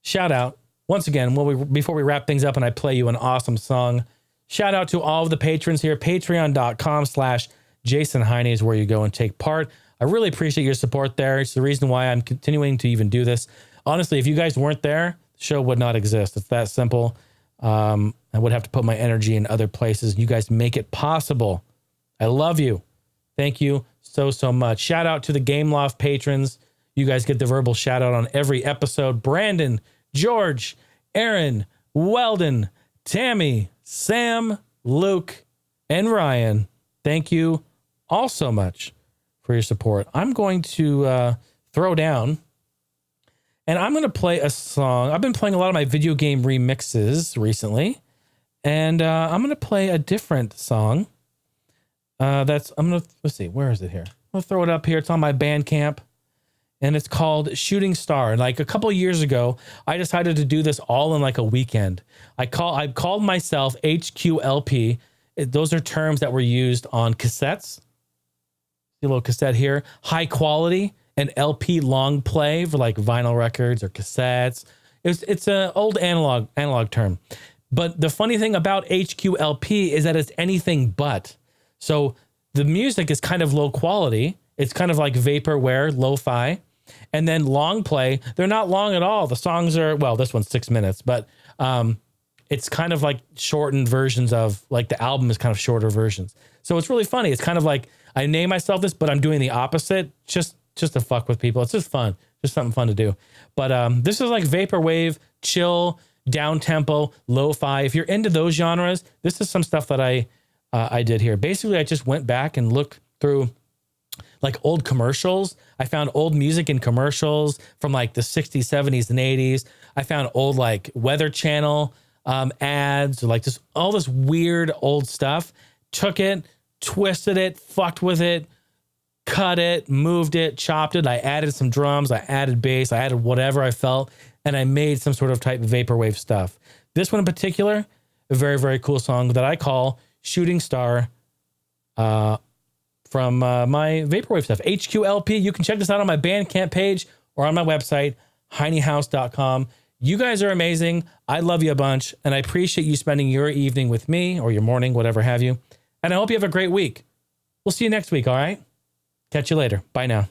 shout out once again before we wrap things up and I play you an awesome song. Shout out to all of the patrons here. Patreon.com/Jason Heine is where you go and take part. I really appreciate your support there. It's the reason why I'm continuing to even do this. Honestly, if you guys weren't there, the show would not exist. It's that simple. I would have to put my energy in other places. You guys make it possible. I love you. Thank you so much. Shout out to the Game Loft patrons. You guys get the verbal shout out on every episode. Brandon, George, Erin, Weldon, Tammy, Sam, Luke, and Ryan. Thank you all so much for your support. I'm going to throw down and I'm going to play a song. I've been playing a lot of my video game remixes recently, and I'm going to play a different song. Let's see, where is it here? I'm going to throw it up here. It's on my Bandcamp, and it's called Shooting Star. And like a couple of years ago, I decided to do this all in like a weekend. I called myself HQLP. Those are terms that were used on cassettes. See a little cassette here. High quality and LP long play for like vinyl records or cassettes. It's an old analog term. But the funny thing about HQLP is that it's anything but. So the music is kind of low quality. It's kind of like vaporware, lo-fi. And then long play, they're not long at all. The songs are, well, this one's 6 minutes, but it's kind of like shortened versions of, like the album is kind of shorter versions. So it's really funny. It's kind of like, I name myself this, but I'm doing the opposite just to fuck with people. It's just fun. Just something fun to do. But this is like vaporwave, chill, down tempo, lo-fi. If you're into those genres, this is some stuff that I did here. Basically, I just went back and looked through like old commercials. I found old music in commercials from like the 60s, 70s, and 80s. I found old like Weather Channel ads, or like just all this weird old stuff. Took it, twisted it, fucked with it, cut it, moved it, chopped it. I added some drums, I added bass, I added whatever I felt, and I made some sort of type of vaporwave stuff. This one in particular, a very, very cool song that I call Shooting Star from my vaporwave stuff. HQLP. You can check this out on my Bandcamp page or on my website, heinehouse.com. You guys are amazing. I love you a bunch, and I appreciate you spending your evening with me or your morning, whatever have you. And I hope you have a great week. We'll see you next week, all right? Catch you later. Bye now.